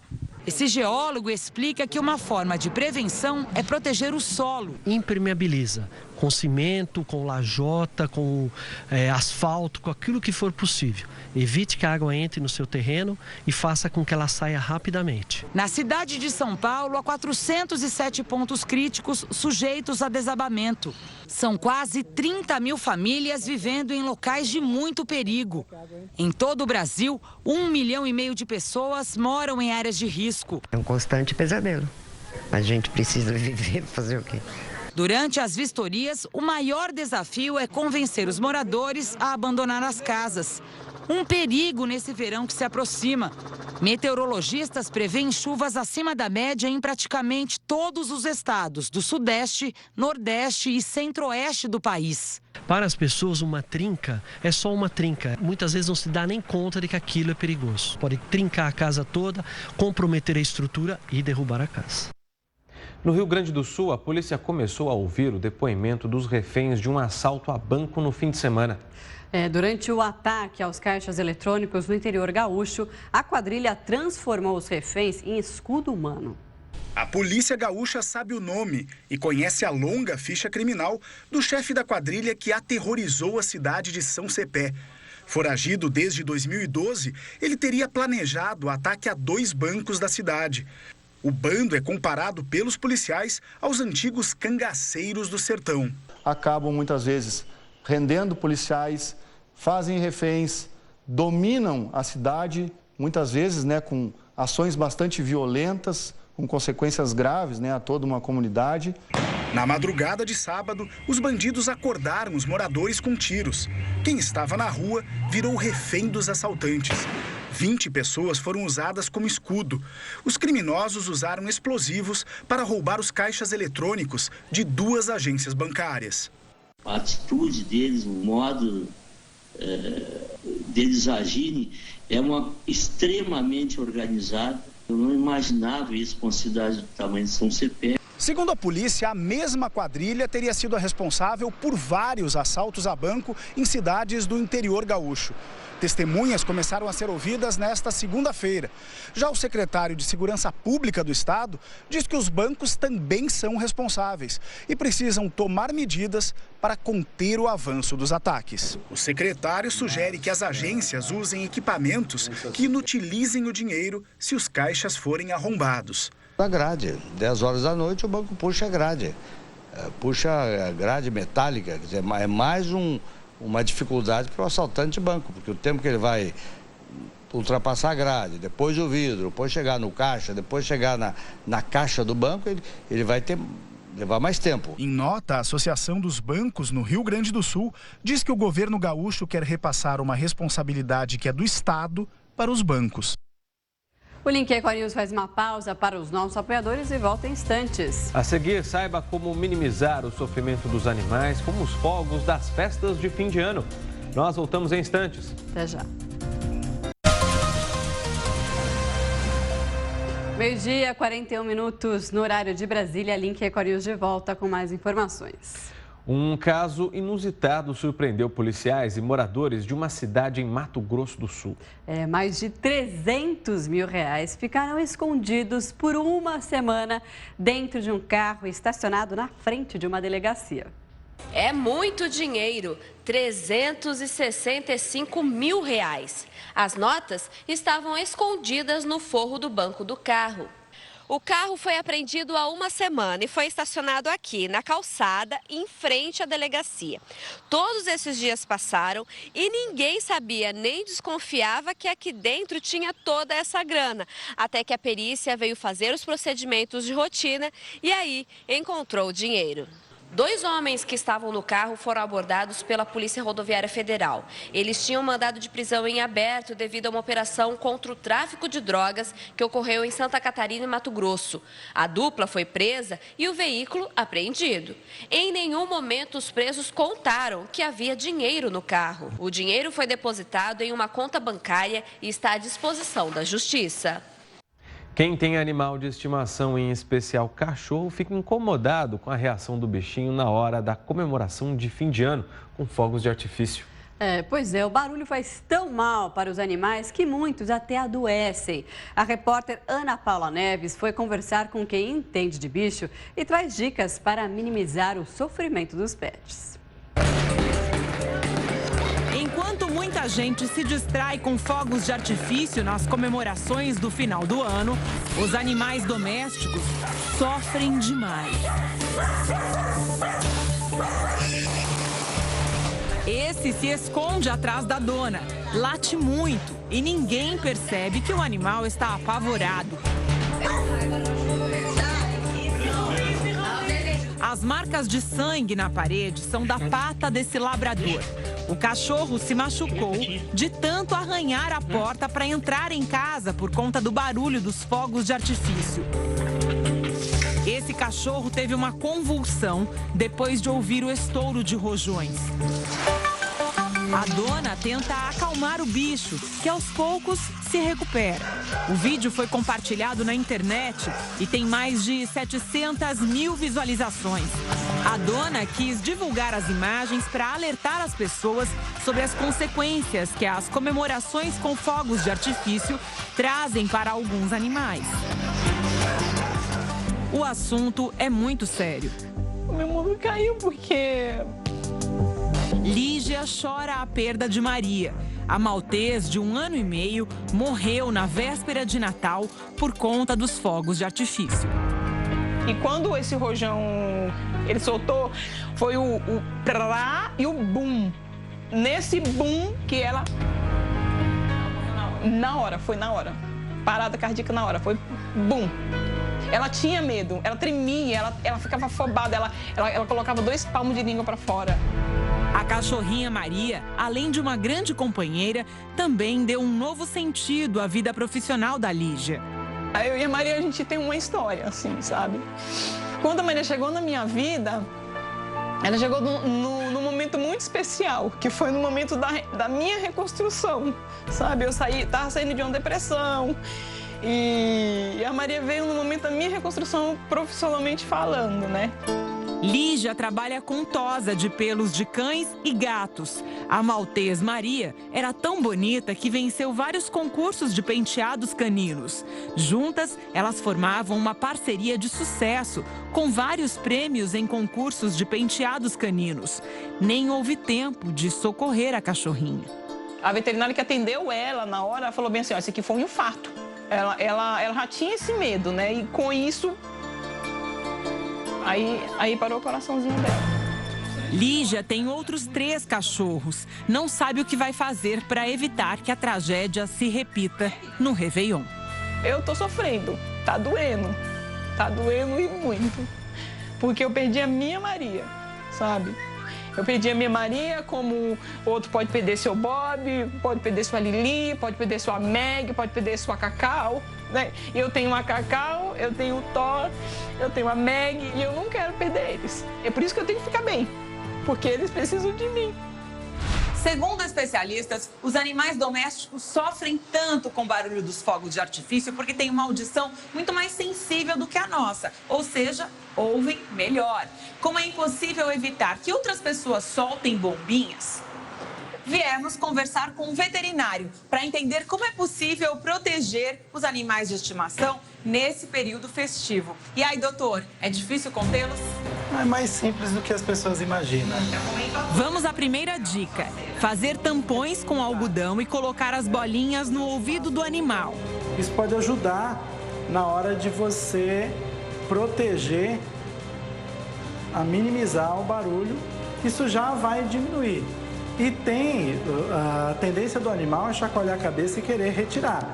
Esse geólogo explica que uma forma de prevenção é proteger o solo. Impermeabiliza com cimento, com lajota, com asfalto, com aquilo que for possível. Evite que a água entre no seu terreno e faça com que ela saia rapidamente. Na cidade de São Paulo, há 407 pontos críticos sujeitos a desabamento. São quase 30 mil famílias vivendo em locais de muito perigo. Em todo o Brasil, 1,5 milhão de pessoas moram em áreas de risco. É um constante pesadelo. A gente precisa viver, fazer o quê? Durante as vistorias, o maior desafio é convencer os moradores a abandonar as casas. Um perigo nesse verão que se aproxima. Meteorologistas prevêem chuvas acima da média em praticamente todos os estados do Sudeste, Nordeste e Centro-Oeste do país. Para as pessoas, uma trinca é só uma trinca. Muitas vezes não se dá nem conta de que aquilo é perigoso. Pode trincar a casa toda, comprometer a estrutura e derrubar a casa. No Rio Grande do Sul, a polícia começou a ouvir o depoimento dos reféns de um assalto a banco no fim de semana. Durante o ataque aos caixas eletrônicos no interior gaúcho, a quadrilha transformou os reféns em escudo humano. A polícia gaúcha sabe o nome e conhece a longa ficha criminal do chefe da quadrilha que aterrorizou a cidade de São Cepé. Foragido desde 2012, ele teria planejado o ataque a 2 bancos da cidade. O bando é comparado pelos policiais aos antigos cangaceiros do sertão. Acabam muitas vezes rendendo policiais, fazem reféns, dominam a cidade, muitas vezes com ações bastante violentas, com consequências graves a toda uma comunidade. Na madrugada de sábado, os bandidos acordaram os moradores com tiros. Quem estava na rua virou refém dos assaltantes. 20 pessoas foram usadas como escudo. Os criminosos usaram explosivos para roubar os caixas eletrônicos de 2 agências bancárias. A atitude deles, o modo deles agirem é extremamente organizado. Eu não imaginava isso com uma cidade do tamanho de São Cepé. Segundo a polícia, a mesma quadrilha teria sido a responsável por vários assaltos a banco em cidades do interior gaúcho. Testemunhas começaram a ser ouvidas nesta segunda-feira. Já o secretário de Segurança Pública do Estado diz que os bancos também são responsáveis e precisam tomar medidas para conter o avanço dos ataques. O secretário sugere que as agências usem equipamentos que inutilizem o dinheiro se os caixas forem arrombados. A grade, 10 horas da noite o banco puxa a grade, metálica, quer dizer, é mais uma dificuldade para o assaltante de banco, porque o tempo que ele vai ultrapassar a grade, depois o vidro, depois chegar no caixa, depois chegar na caixa do banco, ele vai levar mais tempo. Em nota, a Associação dos Bancos no Rio Grande do Sul diz que o governo gaúcho quer repassar uma responsabilidade que é do Estado para os bancos. O Link Record News faz uma pausa para os nossos apoiadores e volta em instantes. A seguir, saiba como minimizar o sofrimento dos animais com os fogos das festas de fim de ano. Nós voltamos em instantes. Até já. Meio-dia, 41 minutos no horário de Brasília. Link Record News de volta com mais informações. Um caso inusitado surpreendeu policiais e moradores de uma cidade em Mato Grosso do Sul. Mais de R$300 mil ficaram escondidos por uma semana dentro de um carro estacionado na frente de uma delegacia. É muito dinheiro, R$365 mil. As notas estavam escondidas no forro do banco do carro. O carro foi apreendido há uma semana e foi estacionado aqui, na calçada, em frente à delegacia. Todos esses dias passaram e ninguém sabia nem desconfiava que aqui dentro tinha toda essa grana. Até que a perícia veio fazer os procedimentos de rotina e aí encontrou o dinheiro. 2 homens que estavam no carro foram abordados pela Polícia Rodoviária Federal. Eles tinham mandado de prisão em aberto devido a uma operação contra o tráfico de drogas que ocorreu em Santa Catarina e Mato Grosso. A dupla foi presa e o veículo apreendido. Em nenhum momento os presos contaram que havia dinheiro no carro. O dinheiro foi depositado em uma conta bancária e está à disposição da Justiça. Quem tem animal de estimação, em especial cachorro, fica incomodado com a reação do bichinho na hora da comemoração de fim de ano com fogos de artifício. Pois é, o barulho faz tão mal para os animais que muitos até adoecem. A repórter Ana Paula Neves foi conversar com quem entende de bicho e traz dicas para minimizar o sofrimento dos pets. Enquanto muita gente se distrai com fogos de artifício nas comemorações do final do ano, os animais domésticos sofrem demais. Esse se esconde atrás da dona, late muito e ninguém percebe que o animal está apavorado. As marcas de sangue na parede são da pata desse labrador. O cachorro se machucou de tanto arranhar a porta para entrar em casa por conta do barulho dos fogos de artifício. Esse cachorro teve uma convulsão depois de ouvir o estouro de rojões. A dona tenta acalmar o bicho, que aos poucos se recupera. O vídeo foi compartilhado na internet e tem mais de 700 mil visualizações. A dona quis divulgar as imagens para alertar as pessoas sobre as consequências que as comemorações com fogos de artifício trazem para alguns animais. O assunto é muito sério. O meu mundo caiu porque... Lígia chora a perda de Maria. A maltês de 1 ano e meio morreu na véspera de Natal por conta dos fogos de artifício. E quando esse rojão ele soltou, foi o prá e o bum. Nesse bum que ela... foi na hora. Parada cardíaca na hora, foi bum. Ela tinha medo, ela tremia, ela ficava afobada, ela colocava 2 palmos de língua para fora. A cachorrinha Maria, além de uma grande companheira, também deu um novo sentido à vida profissional da Lígia. Eu e a Maria, a gente tem uma história, assim, sabe? Quando a Maria chegou na minha vida, ela chegou num momento muito especial, que foi no momento da minha reconstrução, sabe? Tava saindo de uma depressão. E a Maria veio no momento da minha reconstrução profissionalmente falando, né? Lígia trabalha com tosa de pelos de cães e gatos. A maltês Maria era tão bonita que venceu vários concursos de penteados caninos. Juntas, elas formavam uma parceria de sucesso, com vários prêmios em concursos de penteados caninos. Nem houve tempo de socorrer a cachorrinha. A veterinária que atendeu ela na hora falou bem assim, ó, esse aqui foi um infarto. Ela já tinha esse medo, né? E com isso, aí parou o coraçãozinho dela. Lígia tem outros 3 cachorros. Não sabe o que vai fazer para evitar que a tragédia se repita no Réveillon. Eu tô sofrendo, tá doendo e muito. Porque eu perdi a minha Maria, sabe? Eu perdi a minha Maria, como outro pode perder seu Bob, pode perder sua Lili, pode perder sua Meg, pode perder sua Cacau, né? Eu tenho a Cacau, eu tenho o Thor, eu tenho a Meg e eu não quero perder eles. É por isso que eu tenho que ficar bem, porque eles precisam de mim. Segundo especialistas, os animais domésticos sofrem tanto com o barulho dos fogos de artifício porque têm uma audição muito mais sensível do que a nossa, ou seja, ouvem melhor. Como é impossível evitar que outras pessoas soltem bombinhas, viemos conversar com um veterinário para entender como é possível proteger os animais de estimação nesse período festivo. E aí, doutor, é difícil contê-los? É mais simples do que as pessoas imaginam. Vamos à primeira dica: fazer tampões com algodão e colocar as bolinhas no ouvido do animal. Isso pode ajudar na hora de você proteger, a minimizar o barulho. Isso já vai diminuir. E tem a tendência do animal a chacoalhar a cabeça e querer retirar.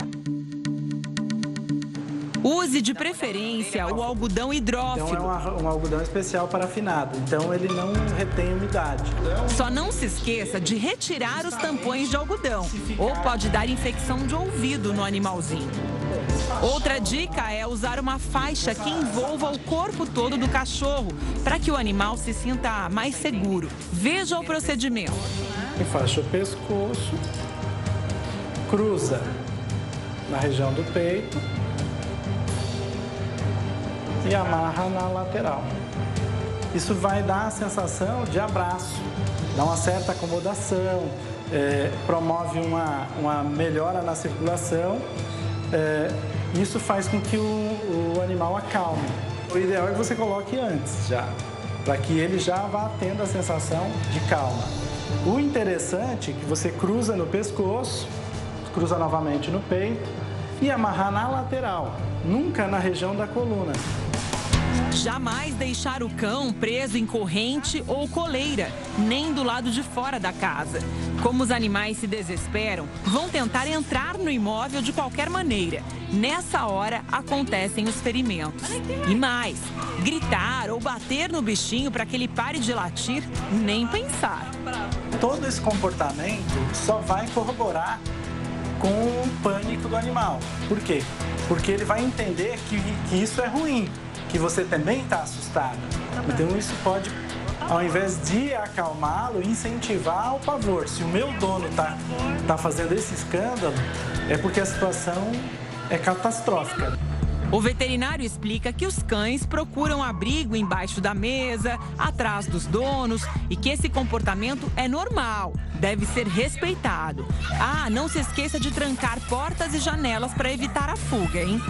Use de preferência o algodão hidrófilo. Então é um algodão especial parafinado, então ele não retém umidade. Só não se esqueça de retirar os tampões de algodão, ou pode dar infecção de ouvido no animalzinho. Outra dica é usar uma faixa que envolva o corpo todo do cachorro, para que o animal se sinta mais seguro. Veja o procedimento. Enfaixa o pescoço, cruza na região do peito e amarra na lateral. Isso vai dar a sensação de abraço, dá uma certa acomodação, promove uma melhora na circulação. Isso faz com que o animal acalme. O ideal é que você coloque antes já, para que ele já vá tendo a sensação de calma. O interessante é que você cruza no pescoço, cruza novamente no peito e amarrar na lateral, nunca na região da coluna. Jamais deixar o cão preso em corrente ou coleira, nem do lado de fora da casa. Como os animais se desesperam, vão tentar entrar no imóvel de qualquer maneira. Nessa hora, acontecem os ferimentos. E mais, gritar ou bater no bichinho para que ele pare de latir, nem pensar. Todo esse comportamento só vai corroborar com o pânico do animal. Por quê? Porque ele vai entender que isso é ruim, que você também está assustado. Então isso pode ao invés de acalmá-lo, incentivar o pavor. Se o meu dono tá fazendo esse escândalo, é porque a situação é catastrófica. O veterinário explica que os cães procuram abrigo embaixo da mesa, atrás dos donos e que esse comportamento é normal, deve ser respeitado. Ah, não se esqueça de trancar portas e janelas para evitar a fuga, hein?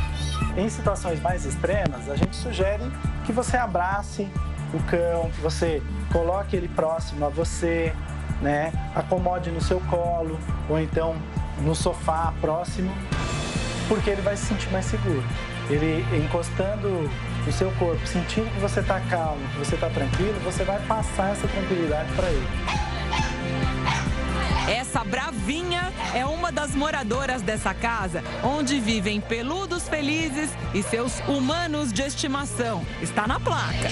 Em situações mais extremas, a gente sugere que você abrace o cão, que você coloque ele próximo a você, né? Acomode no seu colo ou então no sofá próximo, porque ele vai se sentir mais seguro. Ele encostando no seu corpo, sentindo que você está calmo, que você está tranquilo, você vai passar essa tranquilidade para ele. Essa bravinha é uma das moradoras dessa casa, onde vivem peludos felizes e seus humanos de estimação. Está na placa.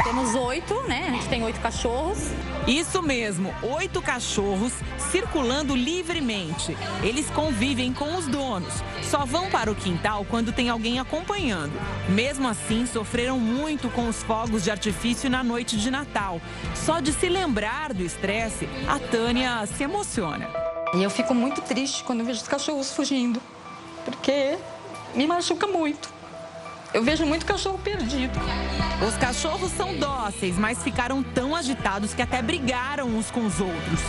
Temos 8, né? A gente tem 8 cachorros. Isso mesmo, 8 cachorros circulando livremente. Eles convivem com os donos. Só vão para o quintal quando tem alguém acompanhando. Mesmo assim, sofreram muito com os fogos de artifício na noite de Natal. Só de se lembrar do estresse, a Tânia se emociona. E eu fico muito triste quando eu vejo os cachorros fugindo, porque me machuca muito. Eu vejo muito cachorro perdido. Os cachorros são dóceis, mas ficaram tão agitados que até brigaram uns com os outros.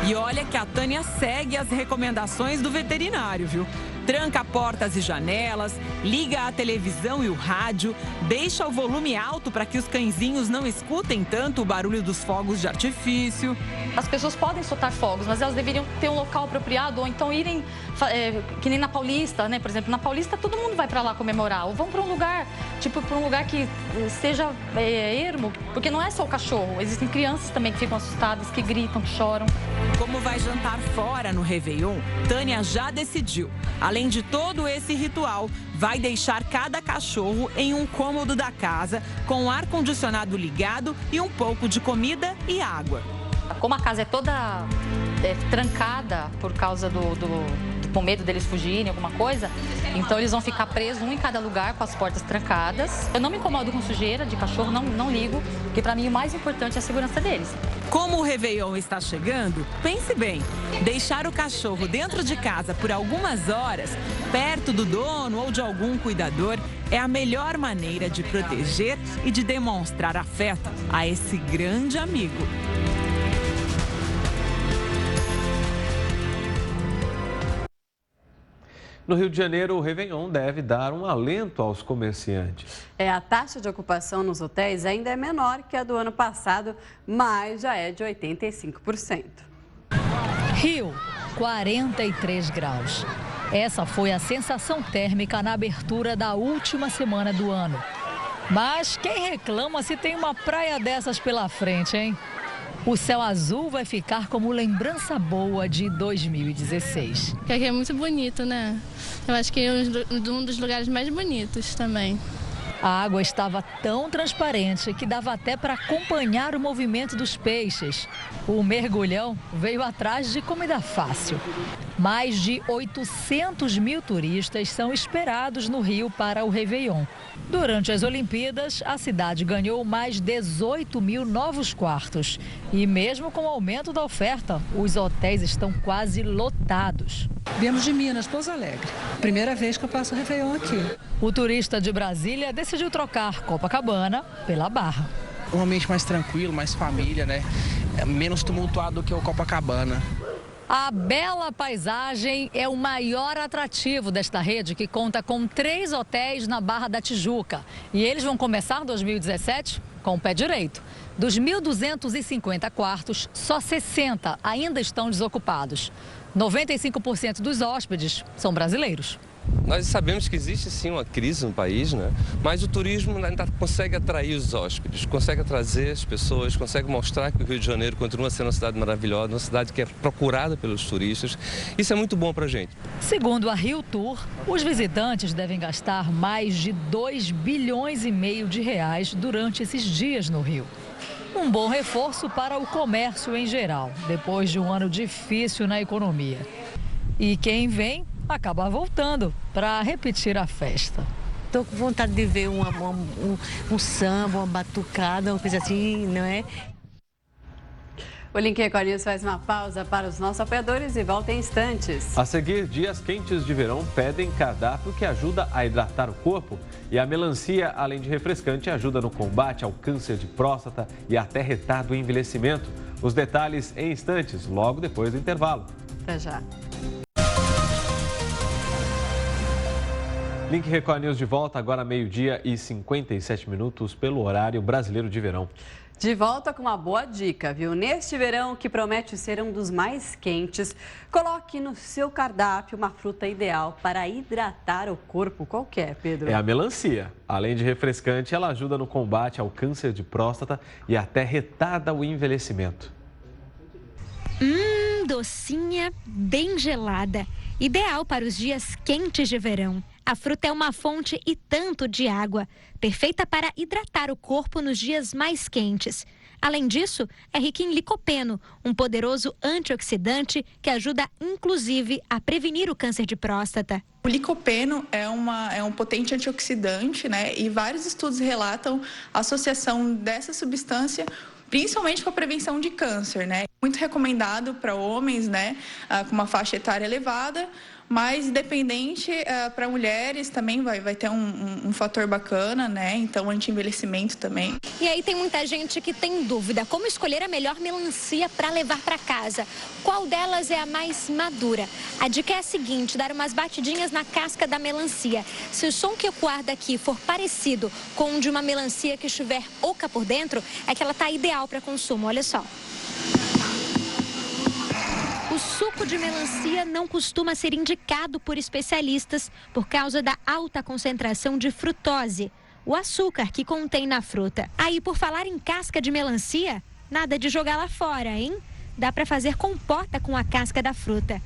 E olha que a Tânia segue as recomendações do veterinário, viu? Tranca portas e janelas, liga a televisão e o rádio, deixa o volume alto para que os cãezinhos não escutem tanto o barulho dos fogos de artifício. As pessoas podem soltar fogos, mas elas deveriam ter um local apropriado ou então irem, que nem na Paulista, né? Por exemplo, na Paulista todo mundo vai para lá comemorar. Ou vão para um lugar, para um lugar que seja ermo, porque não é só o cachorro. Existem crianças também que ficam assustadas, que gritam, que choram. Como vai jantar fora no Réveillon, Tânia já decidiu. Além de todo esse ritual, vai deixar cada cachorro em um cômodo da casa, com o ar-condicionado ligado e um pouco de comida e água. Como a casa é toda trancada por causa com medo deles fugirem, alguma coisa, então eles vão ficar presos um em cada lugar com as portas trancadas. Eu não me incomodo com sujeira de cachorro, não ligo, porque para mim o mais importante é a segurança deles. Como o Réveillon está chegando, pense bem, deixar o cachorro dentro de casa por algumas horas, perto do dono ou de algum cuidador, é a melhor maneira de proteger e de demonstrar afeto a esse grande amigo. No Rio de Janeiro, o Réveillon deve dar um alento aos comerciantes. A taxa de ocupação nos hotéis ainda é menor que a do ano passado, mas já é de 85%. Rio, 43 graus. Essa foi a sensação térmica na abertura da última semana do ano. Mas quem reclama se tem uma praia dessas pela frente, hein? O céu azul vai ficar como lembrança boa de 2016. Aqui é muito bonito, né? Eu acho que é um dos lugares mais bonitos também. A água estava tão transparente que dava até para acompanhar o movimento dos peixes. O mergulhão veio atrás de comida fácil. Mais de 800 mil turistas são esperados no Rio para o Réveillon. Durante as Olimpíadas, a cidade ganhou mais 18 mil novos quartos. E mesmo com o aumento da oferta, os hotéis estão quase lotados. Viemos de Minas, Pouso Alegre. Primeira vez que eu passo o Réveillon aqui. O turista de Brasília decidiu trocar Copacabana pela Barra. Um ambiente mais tranquilo, mais família, né? É menos tumultuado do que o Copacabana. A bela paisagem é o maior atrativo desta rede, que conta com 3 hotéis na Barra da Tijuca. E eles vão começar 2017 com o pé direito. Dos 1.250 quartos, só 60 ainda estão desocupados. 95% dos hóspedes são brasileiros. Nós sabemos que existe sim uma crise no país, né? Mas o turismo ainda consegue atrair os hóspedes, consegue trazer as pessoas, consegue mostrar que o Rio de Janeiro continua sendo uma cidade maravilhosa, uma cidade que é procurada pelos turistas. Isso é muito bom para a gente. Segundo a Rio Tour, os visitantes devem gastar mais de 2,5 bilhões de reais durante esses dias no Rio. Um bom reforço para o comércio em geral, depois de um ano difícil na economia. E quem vem acaba voltando para repetir a festa. Tô com vontade de ver um samba, uma batucada, uma coisa assim, não é? O Link Record News faz uma pausa para os nossos apoiadores e volta em instantes. A seguir, dias quentes de verão pedem cardápio que ajuda a hidratar o corpo. E a melancia, além de refrescante, ajuda no combate ao câncer de próstata e até retarda o envelhecimento. Os detalhes em instantes, logo depois do intervalo. Até já. Link Record News de volta, agora 12h57 pelo horário brasileiro de verão. De volta com uma boa dica, viu? Neste verão, que promete ser um dos mais quentes, coloque no seu cardápio uma fruta ideal para hidratar o corpo. Qual que é, Pedro? É a melancia. Além de refrescante, ela ajuda no combate ao câncer de próstata e até retarda o envelhecimento. Docinha, bem gelada. Ideal para os dias quentes de verão. A fruta é uma fonte e tanto de água, perfeita para hidratar o corpo nos dias mais quentes. Além disso, é rica em licopeno, um poderoso antioxidante que ajuda inclusive a prevenir o câncer de próstata. O licopeno é um potente antioxidante, né? E vários estudos relatam a associação dessa substância principalmente com a prevenção de câncer, né? Muito recomendado para homens, né, com uma faixa etária elevada, mas independente para mulheres também vai ter um fator bacana, né? Então, anti-envelhecimento também. E aí tem muita gente que tem dúvida, como escolher a melhor melancia para levar para casa? Qual delas é a mais madura? A dica é a seguinte, dar umas batidinhas na casca da melancia. Se o som que ecoar daqui for parecido com o de uma melancia que estiver oca por dentro, é que ela está ideal para consumo, olha só. O suco de melancia não costuma ser indicado por especialistas por causa da alta concentração de frutose, o açúcar que contém na fruta. Aí, por falar em casca de melancia, nada de jogá-la fora, hein? Dá para fazer compota com a casca da fruta.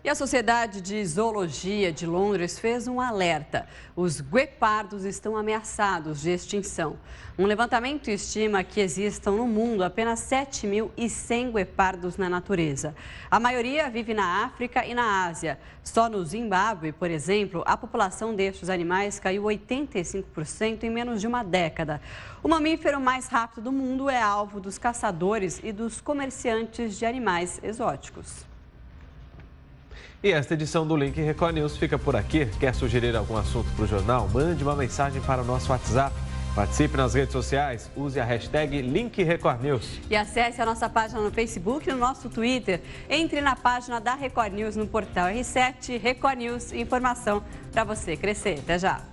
E a Sociedade de Zoologia de Londres fez um alerta. Os guepardos estão ameaçados de extinção. Um levantamento estima que existam no mundo apenas 7.100 guepardos na natureza. A maioria vive na África e na Ásia. Só no Zimbábue, por exemplo, a população destes animais caiu 85% em menos de uma década. O mamífero mais rápido do mundo é alvo dos caçadores e dos comerciantes de animais exóticos. E esta edição do Link Record News fica por aqui. Quer sugerir algum assunto para o jornal? Mande uma mensagem para o nosso WhatsApp. Participe nas redes sociais, use a hashtag Link Record News. E acesse a nossa página no Facebook e no nosso Twitter. Entre na página da Record News no portal R7 Record News. Informação para você crescer. Até já!